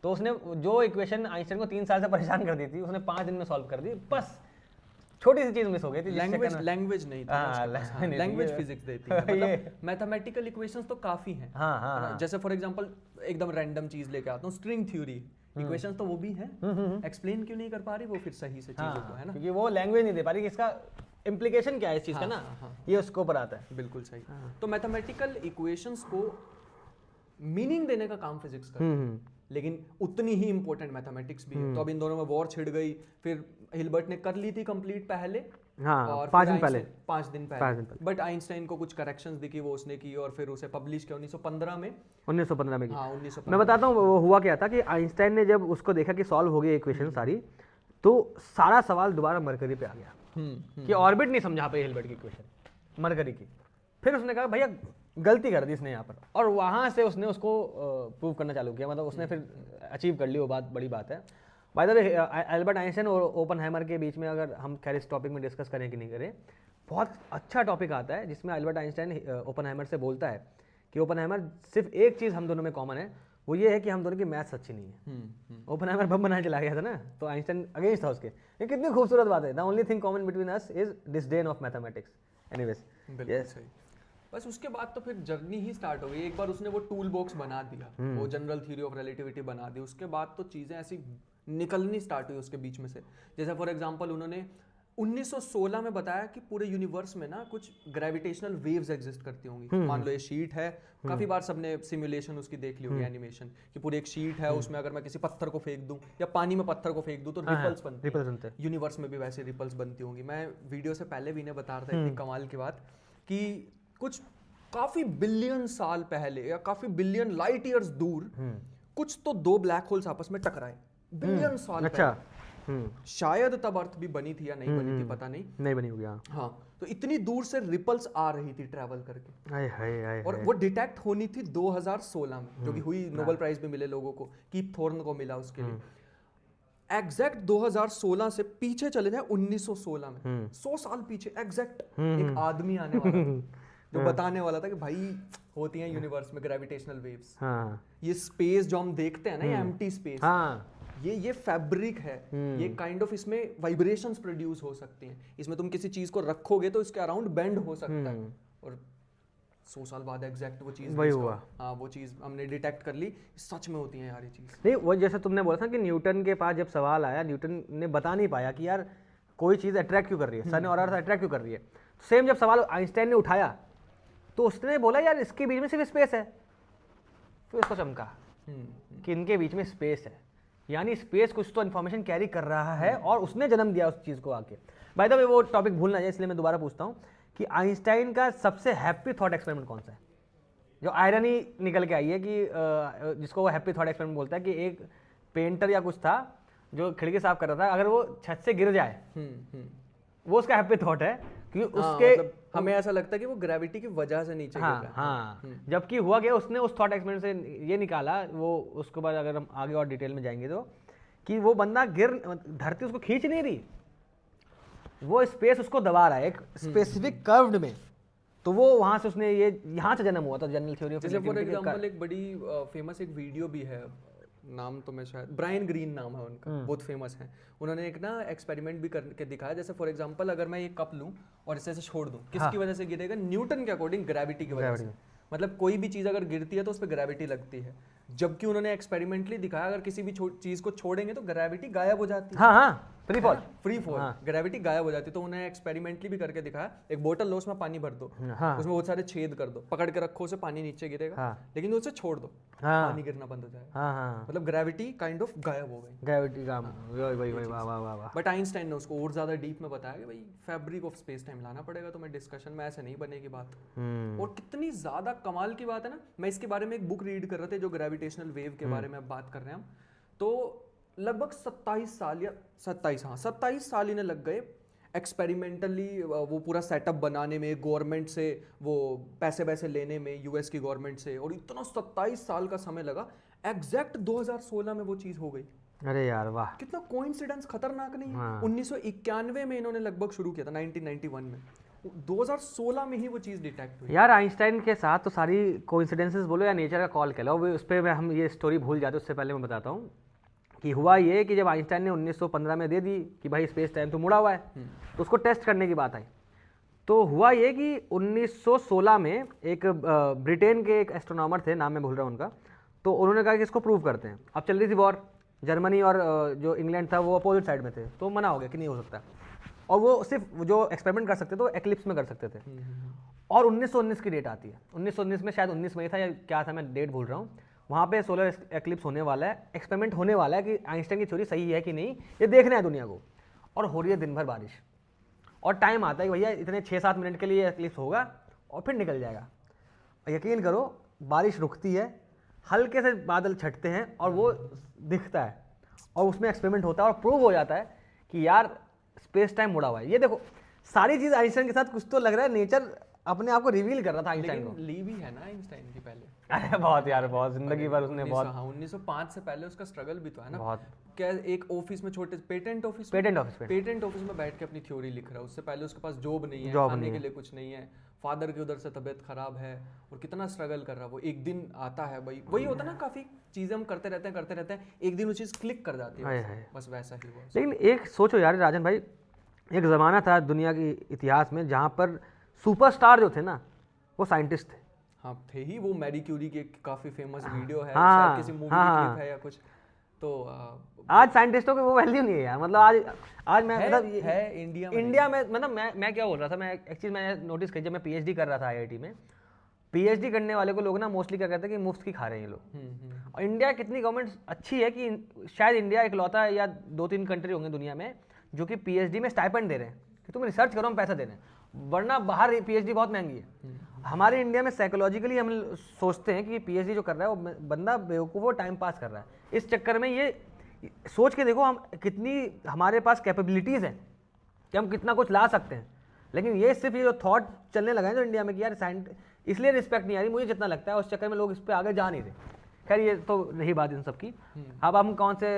तो उसने जो इक्वेशन आइंस्टाइन को 3 साल से परेशान कर दी थी, उसने 5 दिन में सॉल्व कर दी। बस छोटी सी चीज मिस हो गई थी, लैंग्वेज नहीं थी, लैंग्वेज फिजिक्स देती है। मतलब मैथमेटिकल इक्वेशंस तो काफी हैं। हाँ, जैसे फॉर एग्जांपल एकदम रैंडम चीज लेके आता हूँ, स्ट्रिंग थ्योरी, इक्वेशंस तो वो भी हैं, एक्सप्लेन क्यों नहीं कर पा रही वो फिर सही से चीजों को, है ना, क्योंकि वो लैंग्वेज नहीं दे पा रही कि इसका इम्प्लीकेशन क्या है इस चीज का ना, ये उसके ऊपर आता है। बिल्कुल सही। तो मैथमेटिकल इक्वेशंस को मीनिंग देने का काम फिजिक्स करता है, लेकिन उतनी ही इंपॉर्टेंट मैथमेटिक्स भी है। तो अब इन दोनों में वॉर छिड़ गई। फिर हिल्बर्ट ने कर ली थी कंप्लीट पहले, हाँ, और 5 दिन पहले, 5 दिन पहले, बट आइंस्टाइन को कुछ करेक्शंस दिखी, वो उसने की और फिर उसे पब्लिश किया 1915 में। 1915 में हाँ, 1915। मैं बताता हूँ वो हुआ क्या था कि आइंस्टाइन ने जब उसको देखा कि सॉल्व हो गई इक्वेशन सारी, तो सारा सवाल दोबारा मरकरी पे आ गया कि ऑर्बिट नहीं समझा पाई हिल्बर्ट की इक्वेशन मरकरी की। फिर उसने कहा भैया गलती कर दी इसने यहाँ पर, और वहाँ से उसने उसको प्रूव करना चालू किया, मतलब उसने फिर अचीव कर ली, वो बात बड़ी बात है। By the way Albert Einstein और ओपनहाइमर के बीच में अगर हम खैर इस टॉपिक में डिस्कस करें कि नहीं करें, बहुत अच्छा टॉपिक आता है जिसमें एल्बर्ट आइंस्टाइन ओपनहाइमर से बोलता है कि ओपनहाइमर सिर्फ एक चीज़ हम दोनों में कॉमन है, वो ये है कि हम दोनों की मैथ्स अच्छी नहीं है। ओपनहाइमर बम बनाने चला गया था ना, तो आइंस्टाइन अगेंस्ट था उसके। ये कितनी खूबसूरत बात है, the only thing common between us is disdain of mathematics. Anyways, yes, बस उसके बाद तो फिर जर्नी ही स्टार्ट हो गई। एक बार उसने वो टूल बॉक्स बना दिया, वो जनरल थ्योरी ऑफ रिलेटिविटी बना दी, उसके बाद तो चीज़ें ऐसी निकलनी स्टार्ट हुई उसके बीच में से। जैसे फॉर एग्जांपल उन्होंने 1916 में बताया कि पूरे यूनिवर्स में ना कुछ ग्रेविटेशनल वेव्स एग्जिस्ट करती होंगी। मान लो ये शीट है, काफी बार सबने सिमुलेशन उसकी देख ली होगी, एनिमेशन, कि पूरी एक शीट है, उसमें अगर मैं किसी पत्थर को फेंक दूं या पानी में पत्थर को फेंक दूं तो रिपल्स बनते हैं। यूनिवर्स में भी वैसे रिपल्स बनती होंगी। मैं वीडियो से पहले भी इन्हें बता रहा था, इतनी कमाल की बात कि कुछ काफी बिलियन साल पहले या काफी बिलियन लाइट ईयर्स दूर कुछ तो दो ब्लैक होल्स आपस में टकराए बिलियन साल अच्छा शायद तब अर्थ भी बनी थी या नहीं बनी थी पता नहीं बनी होगी। हाँ तो इतनी दूर से रिपल्स आ रही थी ट्रैवल करके हाय हाय हाय और वो डिटेक्ट होनी थी 2016 में जो कि हुई, नोबेल प्राइज भी मिले लोगों को, कीप थॉर्न को मिला उसके लिए। एग्जैक्ट 2016 से पीछे चले जाए 1916 में, 100 साल पीछे एग्जैक्ट एक आदमी आने वाला था जो बताने वाला था कि भाई होती हैं यूनिवर्स में ग्रेविटेशनल वेव्स। ये स्पेस जो हम देखते हैं ना, ये एम्प्टी स्पेस, ये फैब्रिक है, ये काइंड ऑफ इसमें वाइब्रेशंस प्रोड्यूस हो सकती हैं, इसमें तुम किसी चीज को रखोगे तो इसके अराउंड बेंड हो सकता है। और 100 साल बाद एग्जैक्ट वो चीज वही हुआ। हाँ वो चीज हमने डिटेक्ट कर ली, सच में होती है यार ये चीज। नहीं वो जैसे तुमने बोला था कि न्यूटन के पास जब सवाल आया, न्यूटन ने बता नहीं पाया कि यार कोई चीज अट्रैक्ट क्यों कर रही है, सन और अर्थ अट्रैक्ट क्यों कर रही है। सेम जब सवाल आइंस्टाइन ने उठाया तो उसने बोला यार इसके बीच में सिर्फ स्पेस है, फिर उसको चमका कि इनके बीच में स्पेस है, यानी स्पेस कुछ तो इन्फॉर्मेशन कैरी कर रहा है और उसने जन्म दिया उस चीज़ को आके। बाय द वे वो टॉपिक भूलना जाए इसलिए मैं दोबारा पूछता हूँ कि आइंस्टाइन का सबसे हैप्पी थॉट एक्सपेरिमेंट कौन सा है, जो आयरनी निकल के आई है कि जिसको वो हैप्पी थॉट एक्सपेरिमेंट बोलता है कि एक पेंटर या कुछ था जो खिड़की साफ कर रहा था, अगर वो छत से गिर जाए वो उसका हैप्पी थॉट है क्योंकि उसके मतलब हमें ऐसा लगता है कि वो ग्रेविटी की वजह से नीचे गिर रहा है। हाँ जबकि हुआ गया उसने उस थॉट एक्सपेरिमेंट से ये निकाला, वो उसके बाद अगर हम आगे और डिटेल में जाएंगे तो कि वो बंदा धरती उसको खींच नहीं रही, वो स्पेस उसको दबा रहा है एक स्पेसिफिक कर्व्ड में, तो वो वहां से उसने ये यहाँ से जन्म हुआ था general theory of relativity. For example एक बड़ी फेमस एक वीडियो भी है, नाम तो मैं शायद ब्रायन ग्रीन नाम है उनका, बहुत फेमस है। उन्होंने एक ना एक्सपेरिमेंट भी करके दिखाया, जैसे फॉर एग्जांपल अगर मैं ये कप लूं और इसे छोड़ दूं, किसकी वजह से गिरेगा? न्यूटन के अकॉर्डिंग ग्रेविटी की वजह से। मतलब कोई भी चीज अगर गिरती है तो उस पर ग्रेविटी लगती है, जबकि उन्होंने एक्सपेरिमेंटली दिखाया अगर किसी भी चीज को छोड़ेंगे तो ग्रेविटी गायब हो जाती है। फ्री फॉल ग्रेविटी गायब हो जाती है। तो उन्हें एक्सपेरिमेंटली भी करके दिखाया, एक बोतल लो उसमें पानी भर दो, उसमें बहुत सारे छेद कर दो, पकड़ के रखो उसे, पानी नीचे गिरेगा, लेकिन उसे छोड़ दो पानी गिरना बंद हो जाएगा। मतलब ग्रेविटी काइंड ऑफ गायब हो गई, ग्रेविटी का। बट आइंस्टाइन ने उसको और ज्यादा डीप में बताया कि भाई फैब्रिक ऑफ स्पेस टाइम लाना पड़ेगा तुम्हें डिस्कशन में, ऐसे नहीं बनेगी बात। और कितनी ज्यादा कमाल की बात है ना, मैं इसके बारे में एक बुक रीड कर रहे थे जो ग्रेविटेशनल वेव के बारे में बात कर रहे हैं हम, तो लगभग 27 साल इन्हें लग गए एक्सपेरिमेंटली वो पूरा सेटअप बनाने में, गवर्नमेंट से वो पैसे लेने में, यूएस की गवर्नमेंट से, और इतना 27 साल का समय लगा, एग्जैक्ट 2016 में वो चीज हो गई। अरे यार वाह, कितना कोइंसिडेंस खतरनाक नहीं है। 1991 में इन्होंने लगभग शुरू किया था, 1991 में, 2016 में ही वो चीज डिटेक्ट हुई। यार आइंस्टाइन के साथ तो सारी कोइंसिडेंसेस बोलो या नेचर का कॉल कह लो, उस पर हम ये स्टोरी भूल जाते, उससे पहले मैं बताता हूँ कि हुआ ये कि जब आइंस्टाइन ने 1915 में दे दी कि भाई स्पेस टाइम तो मुड़ा हुआ है, तो उसको टेस्ट करने की बात आई। तो हुआ ये कि 1916 में एक ब्रिटेन के एक एस्ट्रोनॉमर थे, नाम मैं भूल रहा हूँ उनका, तो उन्होंने कहा कि इसको प्रूव करते हैं। अब चल रही थी वॉर, जर्मनी और जो इंग्लैंड था वो अपोजिट साइड में थे, तो मना हो गया कि नहीं हो सकता, और वो सिर्फ जो एक्सपेरिमेंट कर सकते थे वो एक्लिप्स में कर सकते थे। और 1919 की डेट आती है, 1919 में शायद 19 मई था या क्या था, मैं डेट भूल रहा हूँ, वहाँ पे सोलर एक्लिप्स होने वाला है, एक्सपेरिमेंट होने वाला है कि आइंस्टाइन की थ्योरी सही है कि नहीं, ये देखना है दुनिया को। और हो रही है दिन भर बारिश, और टाइम आता है कि भैया इतने 6-7 मिनट के लिए एक्लिप्स होगा और फिर निकल जाएगा। यकीन करो बारिश रुकती है, हल्के से बादल छटते हैं और वो दिखता है, और उसमें एक्सपेरिमेंट होता है और प्रूव हो जाता है कि यार स्पेस टाइम मुड़ा हुआ है। ये देखो सारी चीज़ आइंस्टाइन के साथ कुछ तो लग रहा है, नेचर अपने आप को रिवील कर रहा था आइंस्टाइन को। ली भी है ना आइंस्टाइन की पहले। अरे बहुत यार, बहुत जिंदगी भर उसने बहुत, 1905 से पहले उसका स्ट्रगल भी तो है ना बहुत। क्या एक ऑफिस में, छोटे पेटेंट ऑफिस में बैठ के अपनी थ्योरी लिख रहा है, उससे पहले उसके पास जॉब नहीं है, खाने के लिए कुछ नहीं है, फादर की उधर से तबीयत खराब है, और कितना स्ट्रगल कर रहा है वो। एक दिन आता है भाई, वही होता है ना, काफी चीजें हम करते रहते हैं, एक दिन वो चीज क्लिक कर जाती है, बस वैसा ही हुआ। लेकिन एक सोचो यार राजन भाई, एक ज़माना था दुनिया के इतिहास में जहाँ पर सुपरस्टार जो थे ना वो साइंटिस्ट थे। हाँ थे ही, वो मैरी क्यूरी की काफी फेमस वीडियो है, शायद किसी मूवी की क्लिप है या कुछ। तो आज साइंटिस्टों की वो वैल्यू नहीं है यार, मतलब आज मैं मतलब है इंडिया में मतलब मैं क्या बोल रहा था, मैं एक चीज़ मैंने नोटिस की, जब मैं पीएचडी कर रहा था आईआईटी में, पीएचडी करने वाले को लोग ना मोस्टली क्या कहते हैं कि मुफ्त की खा रहे हैं ये लोग। और इंडिया कितनी गवर्नमेंट अच्छी है कि शायद इंडिया इकलौता है या 2-3 कंट्री होंगे दुनिया में जो कि पीएचडी में स्टाइपेंड दे रहे हैं कि तुम रिसर्च करो हम पैसा दे रहे हैं, वरना बाहर पीएचडी बहुत महंगी है। हमारे इंडिया में साइकोलॉजिकली हम सोचते हैं कि पीएचडी जो कर रहा है वो बंदा बेवकूफ़ वो टाइम पास कर रहा है। इस चक्कर में ये सोच के देखो हम कितनी हमारे पास कैपेबिलिटीज़ हैं कि हम कितना कुछ ला सकते हैं, लेकिन ये सिर्फ ये जो थॉट चलने लगा है जो इंडिया में कि यार इसलिए रिस्पेक्ट नहीं आ रही मुझे जितना लगता है, उस चक्कर में लोग इस पर आगे जा नहीं रहे। खैर ये तो रही बात इन सब की। अब हम कौन से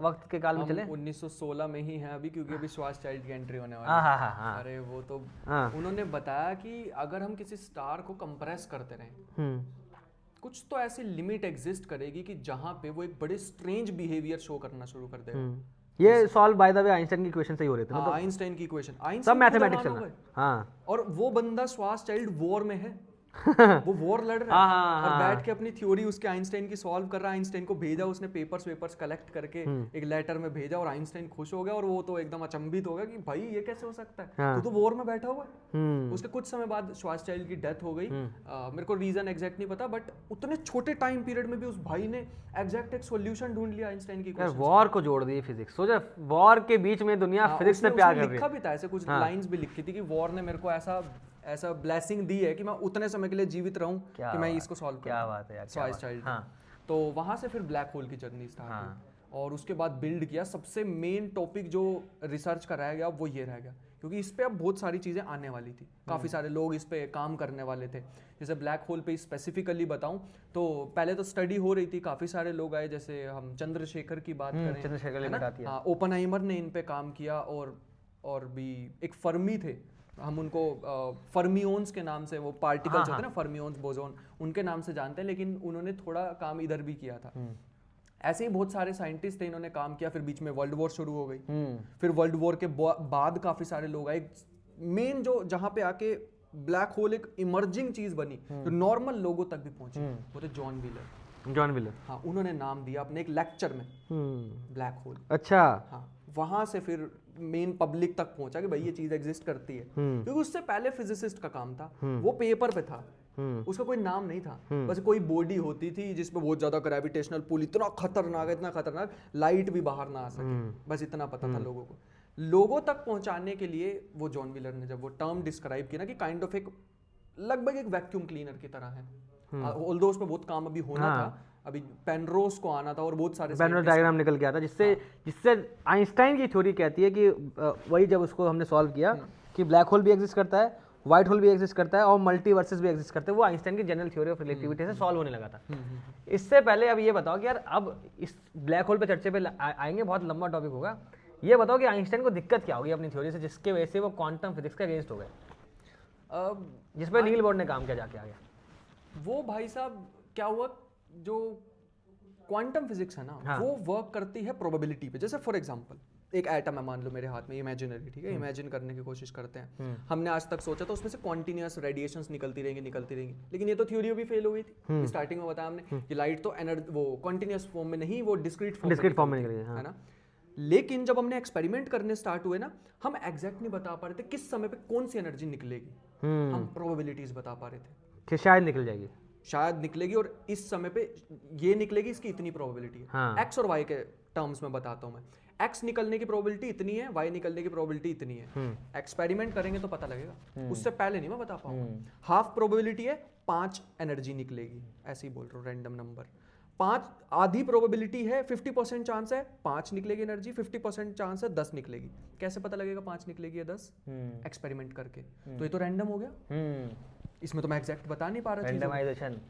वक्त के काल में चले? 1916 में ही हैं अभी, क्योंकि अभी श्वार्ज़चाइल्ड की एंट्री होने वाली हाँ है। हाँ हाँ। अरे वो तो हाँ। उन्होंने बताया कि अगर हम किसी स्टार को कंप्रेस करते रहें, कुछ तो ऐसी लिमिट एग्जिस्ट करेगी कि जहां पे वो एक बड़े स्ट्रेंज बिहेवियर शो करना शुरू कर देगा। ये solve by the way Einstein की इक्वेशन से ही हो रहे थे। हाँ, आइंस्टाइन की इक्वेशन, सब आइंस्टाइन मैथमेटिक्स चलना। हाँ। और वो बंदा श्वार्ज़चाइल्ड वॉर में है, वो वॉर लड़ रहा है और बैठ के अपनी थ्योरी उसके आइंस्टाइन की सॉल्व कर रहा है। आइंस्टाइन को भेजा उसने, पेपर्स कलेक्ट करके एक लेटर में भेजा और आइंस्टाइन खुश हो गया और वो तो एकदम अचंभित हो गया कि भाई ये कैसे हो सकता है, तू तो वॉर में बैठा हुआ है। उसके कुछ समय बाद श्वार्ज़चाइल्ड की डेथ हो गई। मेरे को रीजन एग्जैक्ट नहीं पता, बट उतने छोटे टाइम पीरियड में भी उस भाई ने एग्जैक्ट एक सॉल्यूशन ढूंढ लिया आइंस्टाइन की इक्वेशन। वॉर को जोड़ दी फिजिक्स। सोचा वॉर के बीच में दुनिया फिजिक्स से प्यार कर रही है। लिखा भी था ऐसे कुछ लाइंस भी लिखी थी कि वॉर ने मेरे को ऐसा ब्लेसिंग दी है कि मैं उतने समय के लिए जीवित रहूं कि मैं इसको सॉल्व करूं। क्या बात है यार, श्वार्ज़चाइल्ड। तो वहां से फिर ब्लैक होल की जर्नी स्टार्ट हुई और उसके बाद बिल्ड किया। सबसे मेन टॉपिक जो रिसर्च का रह गया वो ये रह गया, क्योंकि इस पे अब बहुत सारी चीजें आने वाली थी, काफी सारे लोग इस पे काम करने वाले थे। जैसे ब्लैक होल पे स्पेसिफिकली बताऊं तो पहले तो स्टडी हो रही थी, काफी सारे लोग आए, जैसे हम चंद्रशेखर की बात करें, चंद्रशेखर, ओपनहाइमर ने इन पे काम किया और भी एक फर्मी थे, हम उनको फर्मियोन्स के नाम से, वो पार्टिकल्स होते हैं ना फर्मियोन्स, बोसोन, उनके नाम से जानते हैं, लेकिन उन्होंने थोड़ा काम इधर भी किया था। ऐसे ही बहुत सारे साइंटिस्ट थे, इन्होंने काम किया। फिर बीच में वर्ल्ड वॉर शुरू हो गई। फिर वर्ल्ड वॉर के बाद काफी सारे लोग आए। मेन जो जहाँ पे आके ब्लैक होल एक इमर्जिंग चीज बनी जो नॉर्मल लोगों तक भी पहुंची, वो थे जॉन व्हीलर। हाँ, उन्होंने नाम दिया अपने एक लेक्चर में ब्लैक होल। अच्छा। हाँ, वहां से फिर मेन पब्लिक तक पहुंचा कि भाई ये चीज एग्जिस्ट करती है, क्योंकि उससे पहले फिजिसिस्ट का काम था, वो पेपर पे था, उसका कोई नाम नहीं था, बस कोई बॉडी होती थी जिसपे बहुत ज्यादा ग्रेविटेशनल पुल, इतना खतरनाक लाइट भी बाहर ना आ सके, बस इतना पता था लोगों को। लोगों तक पहुंचाने के लिए वो जॉन व्हीलर ने जब वो टर्म डिस्क्राइब किया ना कि काइंड ऑफ एक लगभग एक वैक्यूम क्लीनर की तरह है, ऑल्दो उस पे बहुत काम अभी होना था, अभी पेनरोस को आना था और बहुत सारे पेनरोस डायग्राम निकल के आता, जिससे आइंस्टाइन की थ्योरी कहती है कि वही जब उसको हमने सॉल्व किया कि ब्लैक होल भी एग्जिस्ट करता है, व्हाइट होल भी एग्जिस्ट करता है और मल्टीवर्सेस भी एग्जिस्ट करते हैं, वो आइंस्टाइन की जनरल थ्योरी ऑफ रिलेटिविटी से सॉल्व होने लगा था। इससे पहले अब ये बताओ कि यार अब इस ब्लैक होल पे चर्चे पे आएंगे, बहुत लंबा टॉपिक होगा। ये बताओ कि आइंस्टाइन को दिक्कत क्या होगी अपनी थ्योरी से, जिसके वजह से वो क्वांटम फिजिक्स के अगेंस्ट हो गए, जिस पर नील बोर्ड ने काम किया जाके आगे। वो भाई साहब क्या हुआ, जो क्वांटम फिजिक्स है ना, वो वर्क करती है प्रोबेबिलिटी पे। जैसे फॉर एग्जांपल एक एटम है, मान लो मेरे हाथ में, इमेजिनरी, ठीक है, इमेजिन करने की कोशिश करते हैं। हमने आज तक सोचा था उसमें से कॉन्टिन्यूअस रेडिएशंस निकलती रहेंगी, लेकिन ये तो थ्योरी भी फेल हो गई थी। स्टार्टिंग में बताया हमने कि लाइट तो एनर्जी वो कॉन्टिन्यूअस फॉर्म में नहीं, वो डिस्क्रीट फॉर्म में निकली है ना। लेकिन जब हमने एक्सपेरिमेंट करने स्टार्ट हुए ना, हम एग्जैक्ट नहीं बता पा रहे थे किस समय पे कौन सी एनर्जी निकलेगी, हम प्रोबेबिलिटीज बता पा रहे थे कि शायद निकल जाएगी, शायद निकलेगी, और इस समय पे ये निकलेगी, इसकी इतनी प्रोबेबिलिटी है। हाँ। एक्स और वाई के टर्म्स में बताता हूँ मैं, एक्स निकलने की प्रोबेबिलिटी इतनी है, वाई निकलने की प्रोबेबिलिटी इतनी है। एक्सपेरिमेंट करेंगे तो पता लगेगा, उससे पहले नहीं मैं बता पाऊंगा। हाफ प्रोबेबिलिटी है 5 एनर्जी निकलेगी, ऐसे ही बोल रहा हूँ, रैंडम नंबर। 5 आधी प्रोबेबिलिटी है, 50% चांस है 5 निकलेगी एनर्जी, 50% चांस है 10 निकलेगी। कैसे पता लगेगा 5 निकलेगी या 10? एक्सपेरिमेंट करके। तो ये तो रैंडम हो गया, इसमें तो मैं एग्जैक्ट बता नहीं पा रहा।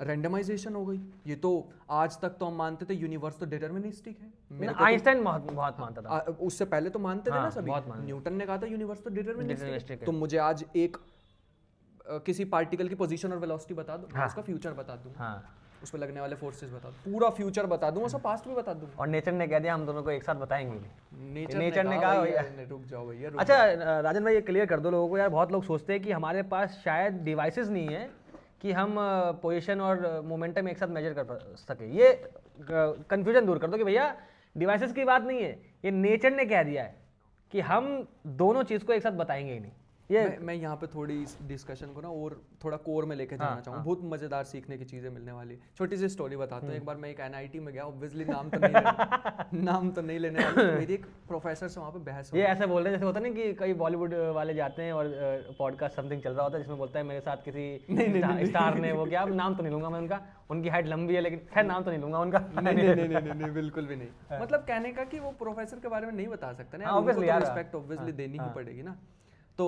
रैंडमाइजेशन हो गई। ये तो आज तक तो हम मानते थे यूनिवर्स तो डिटरमिनिस्टिक है, आइंस्टाइन बहुत मानता था, उससे पहले तो मानते थे ना सभी। न्यूटन ने कहा था यूनिवर्स तो डिटरमिनिस्टिक है। तो मुझे आज एक किसी पार्टिकल की पोजीशन और वेलोसिटी बता दो, उसका फ्यूचर बता दूं, उस पर लगने वाले फोर्सेस बता दूं, पूरा फ्यूचर बता दूं, उसका पास्ट भी बता दूं। और नेचर ने कह दिया हम दोनों को एक साथ बताएंगे। नेचर ने कहा रुक जाओ भैया। अच्छा राजन भाई, ये क्लियर कर दो लोगों को यार, बहुत लोग सोचते हैं कि हमारे पास शायद डिवाइसेस नहीं है कि हम पोजीशन और मोमेंटम एक साथ मेजर कर सके। ये कंफ्यूजन दूर कर दो कि भैया डिवाइसेस की बात नहीं है, ये नेचर ने कह दिया है कि हम दोनों चीज़ को एक साथ बताएंगे ही नहीं। मैं यहाँ पे थोड़ी इस डिस्कशन को ना और थोड़ा कोर में लेके जाना चाहूँगा। बहुत मजेदार सीखने की चीजें मिलने वाली। छोटी सी स्टोरी बताता हूँ। एक बार मैं एक NIT में गया, ऑब्वियसली नाम तो नहीं लेने वाला। मेरी एक प्रोफेसर से वहाँ पे बहस हो ये ऐसे बोल रहे हैं जैसे होता नहीं कि कई बॉलीवुड वाले जाते हैं और पॉडकास्ट समथिंग चल रहा होता है जिसमें बोलता है मेरे साथ किसी स्टार ने वो क्या, नाम तो नहीं लूंगा मैं उनका, उनकी हाइट लंबी है लेकिन खैर नाम तो नहीं लूंगा उनका। नहीं बिल्कुल भी नहीं। मतलब कहने का कि वो प्रोफेसर के बारे में नहीं बता सकता ना, उनको तो रिस्पेक्ट ऑब्वियसली देनी ही पड़ेगी ना। तो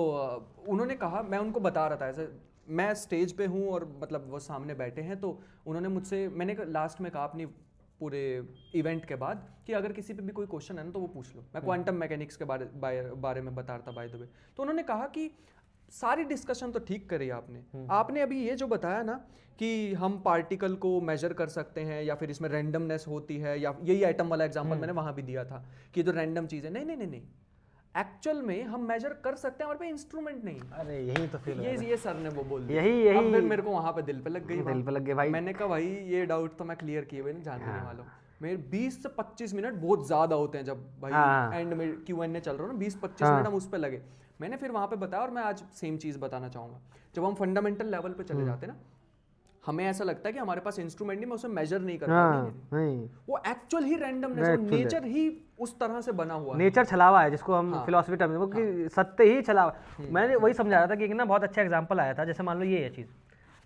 उन्होंने कहा, मैं उनको बता रहा था ऐसे, मैं स्टेज पे हूँ और मतलब वो सामने बैठे हैं, तो उन्होंने मुझसे, मैंने लास्ट में कहा अपनी पूरे इवेंट के बाद कि अगर किसी पे भी कोई क्वेश्चन है ना तो वो पूछ लो। मैं क्वांटम मैकेनिक्स के बारे में बता रहा था बाय द वे। तो उन्होंने कहा कि सारी डिस्कशन तो ठीक करी आपने अभी ये जो बताया ना कि हम पार्टिकल को मेजर कर सकते हैं या फिर इसमें रैंडमनेस होती है, या यही एटम वाला एग्जांपल मैंने वहां भी दिया था कि जो रैंडम चीज़ है, नहीं, एक्चुअल में हम मेजर कर सकते हैं और पे इंस्ट्रूमेंट नहीं। अरे यही तो फील ये सर ने वो बोल दिया। यही अब फिर मेरे को वहां पे दिल पे लग गई भाई। मैंने कहा भाई ये डाउट तो मैं क्लियर किए हुए नहीं जानने वाला हूँ। मेरे 20 से 25 मिनट बहुत ज्यादा होते हैं जब भाई एंड में Q&A चल रहा हो ना, 20-25 मिनट हम उस पर लगे। मैंने फिर वहां पे बताया, और मैं आज सेम चीज बताना चाहूंगा। जब हम फंडामेंटल लेवल पे चले जाते हैं ना, हमें ऐसा लगता है कि हमारे पास इंस्ट्रूमेंट नहीं, मैं उसे मेजर नहीं कर पाऊंगा। वो एक्चुअल ही रैंडमनेस है, नेचर ही उस तरह से बना हुआ है। नेचर छलावा है जिसको हम फिलॉसफी टर्म में कि सत्य ही छलावा। मैंने वही समझा रहा था कि एक ना बहुत अच्छा एग्जांपल आया था। जैसे मान लो ये चीज़,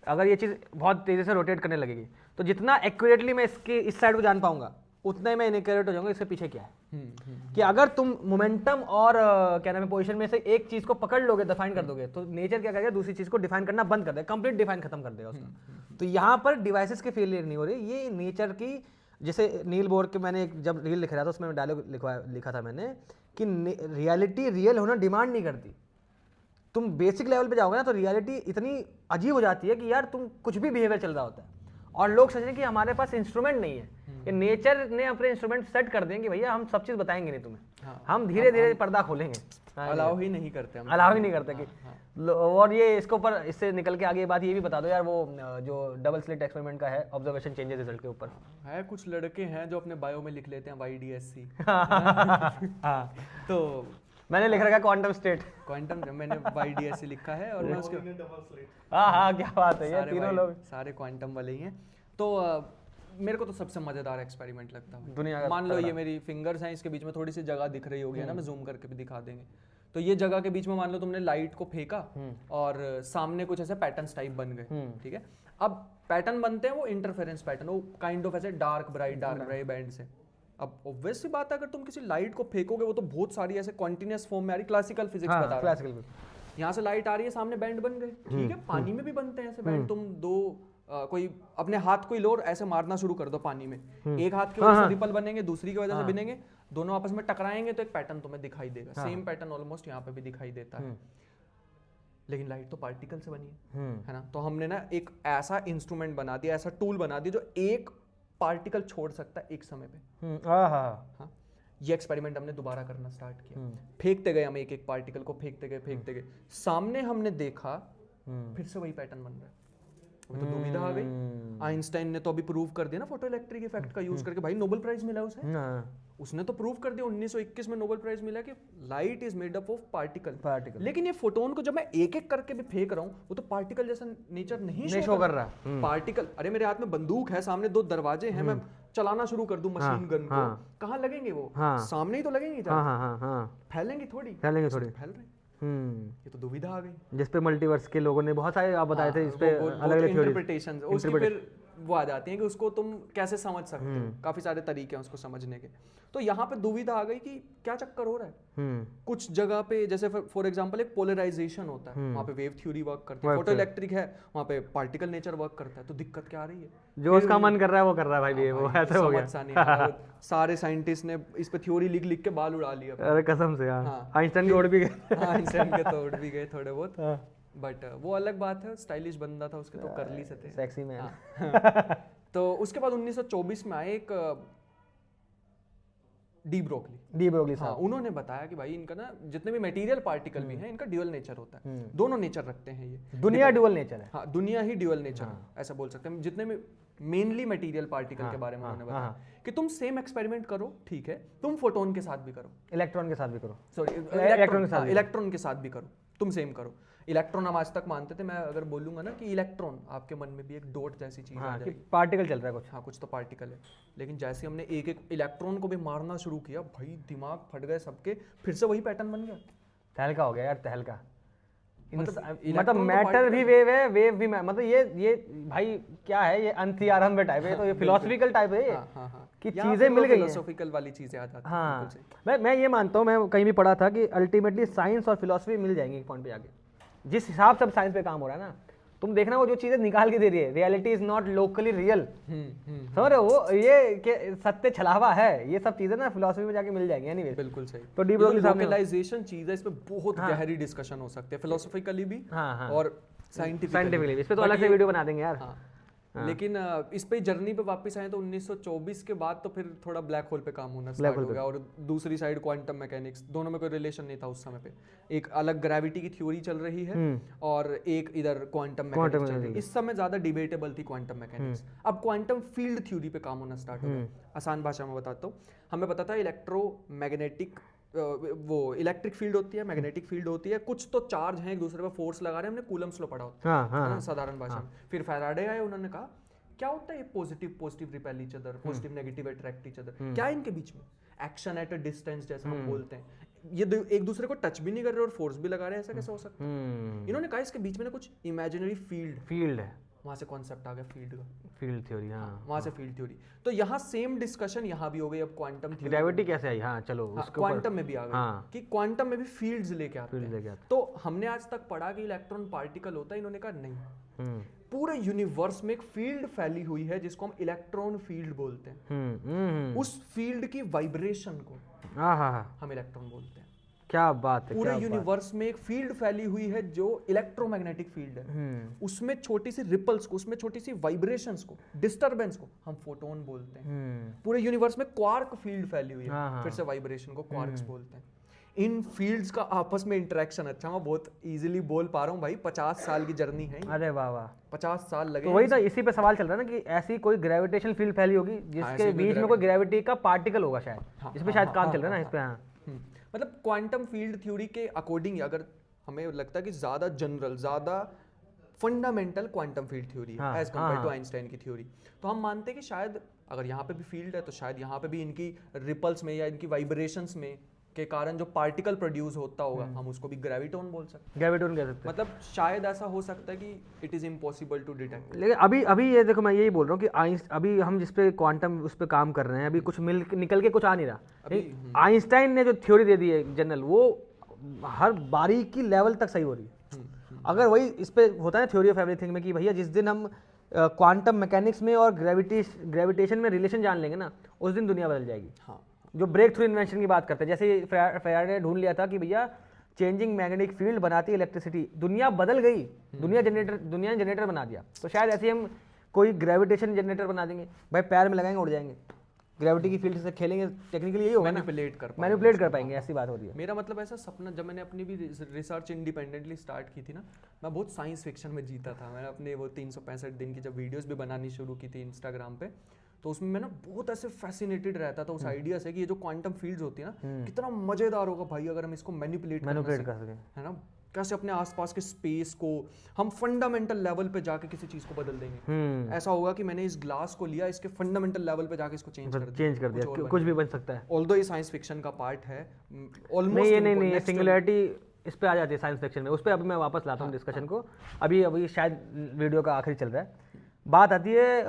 अगर ये चीज़ बहुत तेज़ी से रोटेट करने लगेगी तो जितना एक्यूरेटली मैं इसके इस साइड को जान पाऊंगा उतना ही मैं इनएक्यूरेट हो जाऊंगा इसके पीछे क्या है। कि अगर तुम मोमेंटम और क्या नाम है पोजीशन में से एक चीज़ को पकड़ लोगे, डिफाइन कर दोगे, तो नेचर क्या करेगा, दूसरी चीज़ को डिफाइन करना बंद कर देगा, कंप्लीट डिफाइन खत्म कर देगा उसका। तो यहाँ पर डिवाइसेस की फेलियर नहीं हो रही, ये नेचर की। जैसे नील बोर के मैंने जब रील लिख रहा था उसमें डायलॉग लिखा था मैंने कि रियलिटी रियल होना डिमांड नहीं करती। तुम बेसिक लेवल पे जाओगे ना तो रियलिटी इतनी अजीब हो जाती है कि यार तुम कुछ भी बिहेवियर चल रहा होता है और लोग सोचें कि हमारे पास इंस्ट्रूमेंट नहीं है, कि नेचर ने अपने इंस्ट्रूमेंट सेट कर देंगे भैया हम सब चीज़ बताएंगे नहीं तुम्हें। हम धीरे धीरे पर्दा खोलेंगे, अलाउ ही नहीं करते हम, अलाउ ही नहीं करते कि और ये इसके ऊपर इससे निकल के आगे बात ये भी बता दो यार, वो जो डबल स्लिट एक्सपेरिमेंट का है, ऑब्जर्वेशन चेंजेस रिजल्ट के ऊपर है। कुछ लड़के हैं जो अपने बायो में लिख लेते हैं YDSC। तो मैंने लिख रखा है क्वांटम स्टेट, मैंने YDSC लिखा है और मैं उसके हाँ क्या बात है, ये तीनों लोग सारे क्वांटम वाले ही हैं। तो मेरे को तो सबसे मजेदार एक्सपेरिमेंट लगता है दुनिया। मान लो ये मेरी फिंगर्स हैं, इसके बीच में थोड़ी सी जगह दिख रही होगी ना, मैं जूम करके भी दिखा देंगे। तो ये जगह के बीच में मान लो तुमने लाइट को फेंका और सामने कुछ ऐसे पैटर्न्स टाइप बन गए, ठीक है। अब पैटर्न बनते हैं वो इंटरफेरेंस पैटर्न, वो काइंड ऑफ ऐसे डार्क ब्राइट बैंड से। अब ऑब्वियस सी बात है अगर तुम किसी लाइट को फेंकोगे वो तो बहुत सारी ऐसे कॉन्टिन्यूअस फॉर्म में आ रही, क्लासिकल फिजिक्स बता रहा है। यहाँ से लाइट आ रही है, सामने बैंड बन गए, ठीक है। पानी में भी बनते हैं ऐसे बैंड। तुम दो कोई अपने हाथ कोई लो और ऐसे मारना शुरू कर दो पानी में, एक हाथ की वजह से रिपल बनेंगे, दूसरी की वजह से बनेंगे, दोनों आपस में टकराएंगे तो एक पैटर्न तुम्हें दिखाई देगा। सेम पैटर्न ऑलमोस्ट यहाँ पे भी दिखाई देता है। लेकिन लाइट तो पार्टिकल से बनी है ना। तो हमने ना एक ऐसा इंस्ट्रूमेंट बना दिया, ऐसा टूल बना दिया जो एक पार्टिकल छोड़ सकता है एक समय पे। हाँ, ये एक्सपेरिमेंट हमने दोबारा करना स्टार्ट किया। फेंकते गए हम एक पार्टिकल को, फेंकते गए, सामने हमने देखा फिर से वही पैटर्न बन रहा है। तो दुविधा आ गई। आइंस्टाइन ने तो अभी प्रूव कर दिया ना फोटो इलेक्ट्रिक इफेक्ट का यूज करके, भाई नोबेल प्राइज मिला उसे। उसने तो प्रूव कर दिया, 1921 में नोबेल प्राइज मिला कि light is made up of particle. लेकिन ये फोटोन को जब मैं एक एक करके भी फेंक रहा हूँ वो तो पार्टिकल जैसा नेचर नहीं शो कर रहा। पार्टिकल, अरे मेरे हाथ में बंदूक है, सामने दो दरवाजे हैं, मैं चलाना शुरू कर दूं मशीन गन को, कहाँ लगेंगे वो? सामने ही तो लगेंगे, फैलेंगे थोड़ी, फैल रहे। ये तो दुविधा आ गई। जिस पे मल्टीवर्स के लोगों ने बहुत सारे आप बताए थे, इस पे अलग-अलग इंटरप्रिटेशंस, उसकी फिर वो आ जाती हैं कि उसको तुम कैसे समझ सकते हो, काफी सारे तरीके हैं उसको समझने के। तो यहाँ पे दुविधा आ गई कि क्या चक्कर हो रहा है। कुछ जगह पे जैसे फॉर एग्जांपल एक पोलराइजेशन होता है, वहाँ पे वेव थ्योरी वर्क करती है, फोटो इलेक्ट्रिक है, वहाँ पे पार्टिकल नेचर वर्क करता है। तो दिक्कत क्या आ रही है? जो उसका मन कर रहा है वो कर रहा है भाई, वो ऐसा हो गया। सारे साइंटिस्ट ने इस पे थ्योरी लिख के बाल उड़ा लिया। अरे कसम से यार, आइंस्टाइन के उड़ भी गए। आइंस्टाइन के तो उड़ भी गए थोड़े बहुत, बट वो अलग बात है। स्टाइलिश बंदा था, उसके तो कर्ली से थे, सेक्सी मैन। तो उसके बाद 1924 में आए एक डी ब्रोगली साहब। उन्होंने बताया कि भाई इनका ना जितने भी मटेरियल पार्टिकल भी हैं, इनका ड्यूअल नेचर होता है, दोनों नेचर रखते हैं ये। दुनिया ड्यूअल नेचर है। हाँ, दुनिया ही ड्यूअल नेचर है, ऐसा बोल सकते हैं। जितने भी मेनली मटेरियल पार्टिकल के बारे में उन्होंने बताया कि तुम सेम एक्सपेरिमेंट करो, ठीक है, तुम फोटोन के साथ भी करो, इलेक्ट्रॉन के साथ भी करो, सॉरी इलेक्ट्रॉन के साथ भी करो, तुम सेम करो। इलेक्ट्रॉन हम आज तक मानते थे, मैं अगर बोलूंगा ना कि इलेक्ट्रॉन, आपके मन में भी एक डॉट जैसी चीज आ जाएगी, पार्टिकल चल रहा है कुछ। हाँ, कुछ तो पार्टिकल है। लेकिन जैसे हमने एक एक इलेक्ट्रॉन को भी मारना शुरू किया, भाई दिमाग फट गए सबके, फिर से वही पैटर्न बन गया, तहलका हो गया यार, तहलका। मतलब मैटर भी वेव है, वेव भी मतलब ये भाई क्या है, ये अंतियारंभ टाइप है, तो ये फिलोसफिकल टाइप है ये, कि चीजें मिल गई हैं, फिलोसॉफिकल वाली चीजें आ जाती हैं। हाँ, मैं ये मानता हूँ, मैं कहीं भी पढ़ा था कि अल्टीमेटली साइंस और फिलोसफी मिल जाएंगे एक पॉइंट पे जाके। जिस हिसाब से अब साइंस पे काम हो रहा है ना, तुम देखना वो जो चीजें निकाल के दे रही है, reality is not locally real, समझ रहे हो, वो ये सत्य छलावा है, ये सब चीजें ना फिलोसफी में जाके मिल जाएंगी। एनीवेज, बिल्कुल सही। तो डी ब्रोगली साहब ने लोकलाइजेशन चीज है, इस पे बहुत गहरी डिस्कशन हो सकती है, फिलोसॉफिकली भी और साइंटिफिकली भी। इस पे तो अलग से वीडियो बना देंगे यार। लेकिन इस पे जर्नी पे वापस आए तो 1924 के बाद तो फिर थोड़ा ब्लैक होल पे काम होना स्टार्ट हो गया, और दूसरी साइड क्वांटम मैकेनिक्स, दोनों में कोई रिलेशन नहीं था उस समय पे। एक अलग ग्रेविटी की थ्योरी चल रही है और एक इधर क्वांटम मैकेनिक्स चल रही है। इस समय ज्यादा डिबेटेबल थी क्वांटम मैकेनिक्स। अब क्वांटम फील्ड थ्योरी पे काम होना स्टार्ट हो गया। आसान भाषा में बताता हूँ, हमें पता था इलेक्ट्रोमैग्नेटिक, वो इलेक्ट्रिक फील्ड होती है, मैग्नेटिक फील्ड होती है, कुछ तो चार्ज हैं एक दूसरे पे फोर्स लगा रहे हैं, हमने कूलम्स लॉ पढ़ा होता है ना साधारण भाषा में। फिर फैराडे आए, उन्होंने कहा क्या होता है ये positive repel each other, positive negative attract each other, क्या है इनके बीच में, एक्शन एट अ डिस्टेंस जैसा हम बोलते हैं, ये एक दूसरे को टच भी नहीं कर रहे और फोर्स भी लगा रहे हैं, ऐसा कैसे हो सकता है। इन्होंने कहा इसके बीच में ना कुछ इमेजिनरी फील्ड है, वहां से कॉन्सेप्ट आ गया फील्ड का, फील्ड थ्योरी। वहां से फील्ड थ्योरी। तो यहाँ सेम डिस्कशन यहाँ भी हो गई। अब क्वांटम ग्रेविटी कैसे आई, चलो क्वांटम में भी आ गई कि क्वांटम में भी फील्ड्स लेके आते हैं। तो हमने आज तक पढ़ा कि इलेक्ट्रॉन पार्टिकल होता है, इन्होंने कहा नहीं, पूरे यूनिवर्स में एक फील्ड फैली हुई है जिसको हम इलेक्ट्रॉन फील्ड बोलते हैं। उस फील्ड की वाइब्रेशन को हम इलेक्ट्रॉन बोलते हैं। क्या बात है, पूरे यूनिवर्स में एक फील्ड फैली हुई है जो इलेक्ट्रोमैग्नेटिक फील्ड है। उसमें छोटी सी रिपल्स को, उसमें छोटी सी वाइब्रेशंस को, डिस्टरबेंस को हम फोटोन बोलते हैं। पूरे यूनिवर्स में क्वार्क फील्ड फैली हुई है, फिर से वाइब्रेशन को क्वार्क्स बोलते हैं। इन फील्ड्स का आपस में इंटरेक्शन, अच्छा मैं बहुत इजीली बोल पा रहा हूँ भाई, 50 साल की जर्नी है। अरे वाह वाह, 50 साल लगे। तो वही तो इसी पे सवाल चल रहा है ना कि ऐसी कोई ग्रेविटेशनल फील्ड फैली होगी जिसके बीच में कोई ग्रेविटी का पार्टिकल होगा शायद, इस पे शायद काम चल रहा है ना इस पे। मतलब क्वांटम फील्ड थ्योरी के अकॉर्डिंग अगर हमें लगता है कि ज्यादा जनरल, ज्यादा फंडामेंटल क्वांटम फील्ड थ्योरी है एज कंपेयर टू आइंस्टाइन की थ्योरी, तो हम मानते हैं कि शायद अगर यहाँ पे भी फील्ड है तो शायद यहाँ पे भी इनकी रिपल्स में या इनकी वाइब्रेशंस में के कारण जो पार्टिकल प्रोड्यूस होता होगा, हम उसको भी ग्रेविटोन बोल सकते हैं। ग्रेविटोन कह सकते हैं। मतलब शायद ऐसा हो सकता है कि it is impossible to detect. लेकिन अभी ये देखो, मैं यही बोल रहा हूँ कि अभी हम जिस पे क्वांटम उस पे काम कर रहे हैं, अभी कुछ निकल के कुछ आ नहीं रहा। आइंस्टाइन ने जो थ्योरी दे दी है जनरल, वो हर बारीकी लेवल तक सही हो रही है। अगर वही इस पे होता है थ्योरी ऑफ एवरीथिंग में कि भैया जिस दिन हम क्वांटम मैकेनिक्स में और ग्रेविटेशन में रिलेशन जान लेंगे ना, उस दिन दुनिया बदल जाएगी। जो ब्रेक थ्रू इन्वेंशन की बात करते हैं, जैसे फैराडे ने ढूंढ लिया था कि भैया चेंजिंग मैग्नेटिक फील्ड बनाती है इलेक्ट्रिसिटी, दुनिया बदल गई, दुनिया ने जनरेटर बना दिया। तो शायद ऐसे हम कोई ग्रेविटेशन जनरेटर बना देंगे भाई, पैर में लगाएंगे उड़ जाएंगे, ग्रेविटी की फील्ड से खेलेंगे, टेक्निकली यही होगा, मैनिपुलेट कर पाएंगे, ऐसी बात हो रही है। मेरा मतलब ऐसा सपना, जब मैंने अपनी भी रिसर्च इंडिपेंडेंटली स्टार्ट की थी ना, मैं बहुत साइंस फिक्शन में जीता था। मैंने अपने वो 365 दिन की जब वीडियोस भी बनानी शुरू की थी इंस्टाग्राम पे, तो उसमें मैं ना बहुत ऐसे फैसिनेटेड रहता था उस आइडिया से कि ये जो क्वांटम फील्ड्स होती है ना, कितना मजेदार होगा भाई अगर हम इसको मैनिपुलेट कर सकें, है ना, कैसे अपने आसपास के स्पेस को हम फंडामेंटल लेवल पे जाके किसी चीज को बदल देंगे। ऐसा होगा कि मैंने इस ग्लास को लिया, इसके फंडामेंटल लेवल पे जाके इसको चेंज कर दिया, कुछ भी बन सकता है। ऑल्दो ये साइंस फिक्शन का पार्ट है ऑलमोस्ट। नहीं, सिंगुलैरिटी इस पे आ जाती है साइंस फिक्शन में, उस पे अभी मैं वापस लाता हूँ डिस्कशन को। अभी शायद वीडियो का आखिरी चल रहा है। बात आती है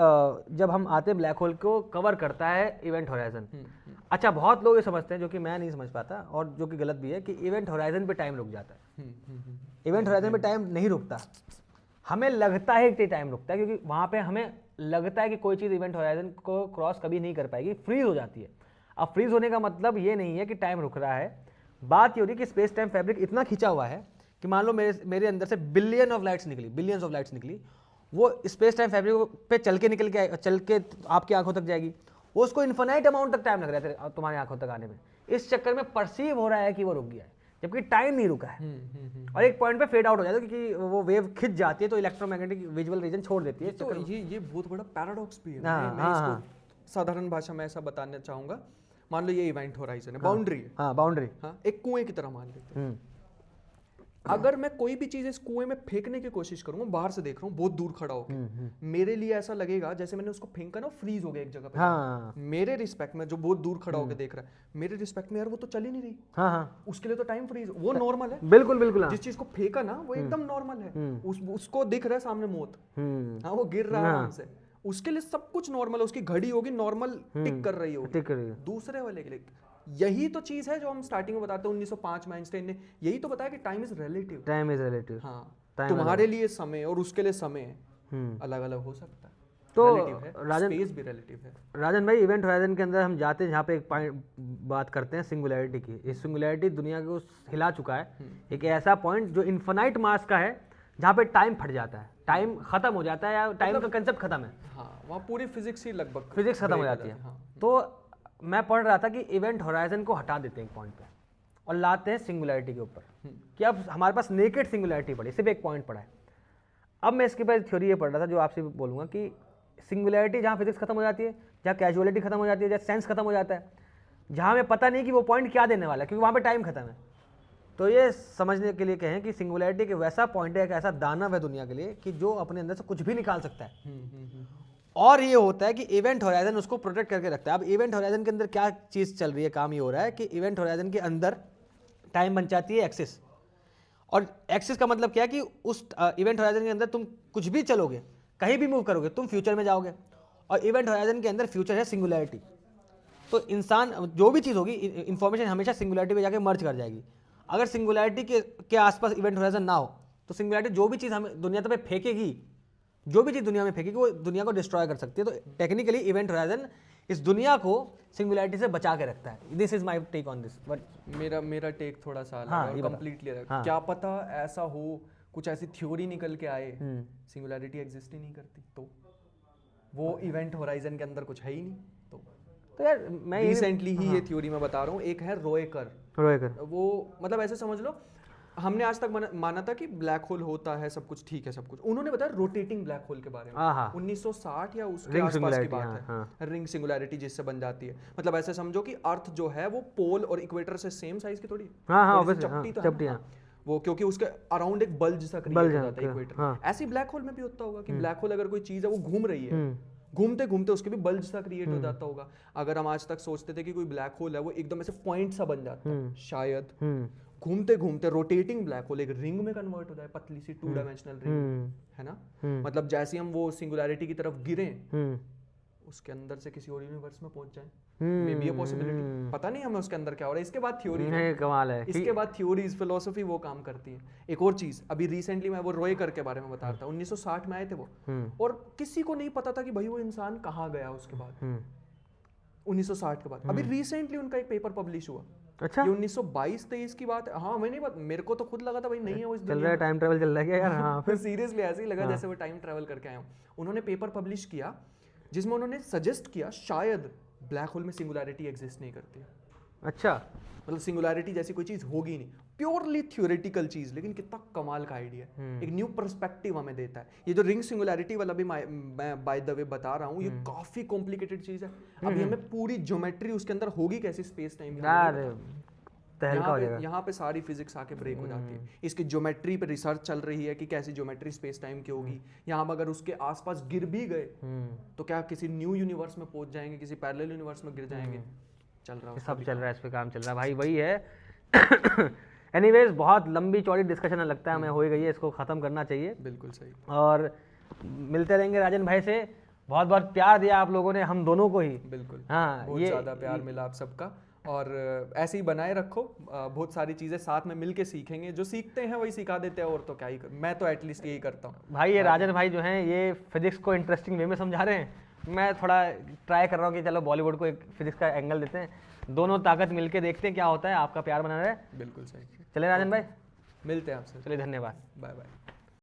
जब हम आते हैं ब्लैक होल को कवर करता है इवेंट होराइजन। अच्छा, बहुत लोग ये समझते हैं, जो कि मैं नहीं समझ पाता और जो कि गलत भी है, कि इवेंट होराइजन पे टाइम रुक जाता है। इवेंट होराइजन पे टाइम नहीं रुकता, हमें लगता है कि टाइम रुकता है, क्योंकि वहाँ पे हमें लगता है कि कोई चीज़ इवेंट होराइजन को क्रॉस कभी नहीं कर पाएगी, फ्रीज हो जाती है। अब फ्रीज होने का मतलब ये नहीं है कि टाइम रुक रहा है, बात ये हो रही है कि स्पेस टाइम फैब्रिक इतना खींचा हुआ है कि मान लो मेरे अंदर से बिलियंस ऑफ लाइट्स निकली, वो स्पेस टाइम फैब्रिक पे चल के आपकी आंखों तक जाएगी, वो उसको इन्फिनाइट अमाउंट तक टाइम लग रहा है तुम्हारी आंखों तक आने में। इस चक्कर में परसीव हो रहा है कि वो रुक गया है, जबकि टाइम नहीं रुका है। और एक पॉइंट पे फेड आउट हो जाता है, क्योंकि वो वेव खिंच जाती है तो इलेक्ट्रोमैग्नेटिक विजुअल रीजन छोड़ देती है। तो ये बहुत बड़ा पैराडॉक्स भी है। मैं इसको साधारण भाषा में ऐसा बताना चाहूंगा, मान लो ये इवेंट होराइजन है, बाउंड्री है। बाउंड्री, एक कुएं की तरह मान लेते हैं। अगर मैं कोई भी चीज इस कुएं में फेंकने की कोशिश करूंगा, बाहर से देख रहा हूँ बहुत दूर खड़ा होकर, मेरे लिए ऐसा लगेगा जैसे मैंने उसको फेंका ना, फ्रीज हो गया एक जगह पे। हाँ मेरे रिस्पेक्ट में जो बहुत दूर खड़ा होकर देख रहा है, मेरे रिस्पेक्ट में यार वो तो चल ही नहीं रही, हाँ हाँ उसके लिए तो टाइम फ्रीज, वो नॉर्मल है। बिल्कुल बिल्कुल। हाँ जिस चीज को फेंका ना वो एकदम नॉर्मल है, उसको दिख रहा है सामने मौत, हाँ वो गिर रहा है आराम से, उसके लिए सब कुछ नॉर्मल है, उसकी घड़ी होगी नॉर्मल टिक कर रही होगी। ठीक है। दूसरे वाले के लिए यही तो चीज है जो हम स्टार्टिंग में बताते हैं, 1905 में आइंस्टाइन ने यही तो बताया कि time is relative. Time is relative. हाँ, तुम्हारे लिए समय और उसके लिए समय अलग अलग हो सकता है, तो राजन स्पेस भी रिलेटिव है। राजन भाई, इवेंट होराइजन के अंदर हम जाते हैं जहाँ पे एक पॉइंट बात करते हैं सिंगुलैरिटी की। इस सिंगुलैरिटी दुनिया को हिला चुका है। एक ऐसा पॉइंट जो इन्फिनाइट मास का है, जहाँ पे टाइम फट जाता है, टाइम खत्म हो जाता है, या टाइम का कंसेप्ट खत्म है। हाँ, वहाँ पूरी फिजिक्स ही लगभग फिजिक्स खत्म हो जाती है। हाँ। तो मैं पढ़ रहा था कि इवेंट होराइजन को हटा देते हैं एक पॉइंट पे और लाते हैं सिंगुलैरिटी के ऊपर, कि अब हमारे पास नेकेड सिंगुलैरिटी पड़ी, सिर्फ एक पॉइंट पड़ा है। अब मैं इसके बाद थ्योरी ये पढ़ रहा था जो आपसे बोलूँगा कि सिंगुलैरिटी जहाँ फिजिक्स खत्म हो जाती है, जहाँ कैजुअलिटी खत्म हो जाती है, जहाँ सेंस खत्म हो जाता है, जहाँ हमें पता नहीं कि वो पॉइंट क्या देने वाला है, क्योंकि वहाँ पे टाइम खत्म है। तो ये समझने के लिए कहें कि सिंगुलैरिटी के वैसा पॉइंट है, एक ऐसा दानव है दुनिया के लिए कि जो अपने अंदर से कुछ भी निकाल सकता है। और ये होता है कि इवेंट होराइजन उसको प्रोटेक्ट करके रखता है। अब इवेंट होराइजन के अंदर क्या चीज़ चल रही है, काम ये हो रहा है कि इवेंट होराइजन के अंदर टाइम बन जाती है एक्सिस। और एक्सिस का मतलब क्या है कि उस इवेंट होराइजन के अंदर तुम कुछ भी चलोगे, कहीं भी मूव करोगे, तुम फ्यूचर में जाओगे। और इवेंट होराइजन के अंदर फ्यूचर है सिंगुलैरिटी। तो इंसान जो भी चीज़ होगी, इन्फॉर्मेशन हमेशा सिंगुलैरिटी में जाके मर्ज कर जाएगी। अगर सिंगुलैरिटी के आसपास इवेंट होराइजन ना हो तो सिंगुलैरिटी जो भी चीज़ हमें दुनिया पे फेंकेगी, जो भी चीज़ दुनिया में फेंकेगी, वो दुनिया को डिस्ट्रॉय कर सकती है। तो टेक्निकली इवेंट होराइजन इस दुनिया को सिंगुलैरिटी से बचा के रखता है। This is my take on this. But मेरा टेक थोड़ा सा अलग हाँ, है, ये कंप्लीटली अलग। हाँ। क्या पता ऐसा हो, कुछ ऐसी थ्योरी निकल के आए, सिंगुलैरिटी एग्जिस्ट ही नहीं करती, तो वो इवेंट होराइजन के अंदर कुछ है ही नहीं। तो यार मैं रिसेंटली ही ये थ्योरी मैं बता रहा हूँ, एक है रोएकर। वो मतलब ऐसे समझ लो, हमने आज तक माना था कि ब्लैक होल होता है, सब कुछ ठीक है, सब कुछ। उन्होंने बताया रोटेटिंग ब्लैक होल के बारे में, 1960 या उसके आसपास की बात है। रिंग सिंगुलैरिटी जिससे बन जाती है, मतलब ऐसे समझो कि अर्थ जो है वो पोल और इक्वेटर से सेम साइज की थोड़ी चपटी है वो, क्योंकि उसके अराउंड एक बल्ज सा क्रिएट हो जाता है इक्वेटर। ऐसे ब्लैक होल में भी होता होगा कि ब्लैक होल अगर कोई चीज है वो घूम रही है, घूमते घूमते उसके भी बल्ज सा क्रिएट हो जाता होगा। अगर हम आज तक सोचते थे कि कोई ब्लैक होल है वो एकदम ऐसे पॉइंट सा बन जाता है, शायद घूमते घूमते रोटेटिंग ब्लैक होल एक रिंग में कन्वर्ट हो जाए, पतली सी 2 डायमेंशनल रिंग, है ना। मतलब जैसे हम वो सिंगुलैरिटी की तरफ गिरे, उसके अंदर से किसी और यूनिवर्स में पहुंच जाए, मे बी ये पॉसिबिलिटी। पता नहीं हमें उसके अंदर क्या हो रहा है। इसके बाद थ्योरी है, कमाल है। इसके बाद थ्योरीज, फिलोसफी वो काम करती है। एक और चीज, अभी रिसेंटली मैं वो रोएकर के बारे में बता रहा था, 1960 में आए थे वो, और किसी को नहीं पता था कि भाई वो इंसान कहाँ गया उसके बाद, 1960 के बाद। अभी रिसेंटली उनका एक पेपर पब्लिश हुआ। अच्छा, ये 1922-23 की बात है। हाँ, मैं नहीं बात, मेरे को तो खुद लगा था भाई नहीं है वो इस चल रहा है, टाइम ट्रेवल चल रहा है क्या यार। हाँ, फिर सीरियसली ऐसे ही लगा जैसे वो टाइम ट्रेवल करके आए हो। उन्होंने पेपर पब्लिश किया जिसमें उन्होंने सजेस्ट किया शायद ब्लैक होल में सिंगुलैरिटी एग्जिस्ट नहीं करती। अच्छा, मतलब सिंगुलैरिटी जैसी कोई चीज होगी नहीं, प्योरली थ्योरेटिकल चीज, लेकिन कितना कमाल का आइडिया है, एक न्यू पर्सपेक्टिव हमें देता है। ये जो रिंग सिंगुलैरिटी वाला भी मैं बाय द वे बता रहा हूँ, ये काफी कॉम्प्लिकेटेड चीज है। अभी हमें पूरी ज्योमेट्री उसके अंदर होगी कैसी, स्पेस टाइम यहाँ पे सारी फिजिक्स आके ब्रेक हो जाती है। इसकी ज्योमेट्री पे रिसर्च चल रही है कि कैसी ज्योमेट्री स्पेस टाइम की होगी। यहाँ अगर उसके आसपास गिर भी गए तो क्या किसी न्यू यूनिवर्स में पहुंच जाएंगे, किसी पैरेलल यूनिवर्स में गिर जाएंगे। चल रहा है, सब चल रहा है, इस पे काम चल रहा है भाई, वही है। एनीवेज, बहुत लंबी चौड़ी डिस्कशन लगता है हमें हो गई है, इसको खत्म करना चाहिए। बिल्कुल सही। और मिलते रहेंगे राजन भाई से। बहुत बहुत प्यार दिया आप लोगों ने हम दोनों को ही। बिल्कुल, हाँ, बहुत ज़्यादा प्यार मिला आप सबका, और ऐसे ही बनाए रखो। बहुत सारी चीज़ें साथ में मिलके सीखेंगे, जो सीखते हैं वही सिखा देते हैं, और तो क्या ही मैं तो एटलीस्ट यही करता हूँ भाई। ये राजन भाई जो हैं ये फिजिक्स को इंटरेस्टिंग वे में समझा रहे हैं, मैं थोड़ा ट्राई कर रहा हूँ कि चलो बॉलीवुड को एक फिजिक्स का एंगल देते हैं, दोनों ताकत मिलके देखते हैं क्या होता है। आपका प्यार बना रहे। बिल्कुल सही। चले राजन भाई, मिलते हैं आपसे। चलिए, धन्यवाद, बाय बाय।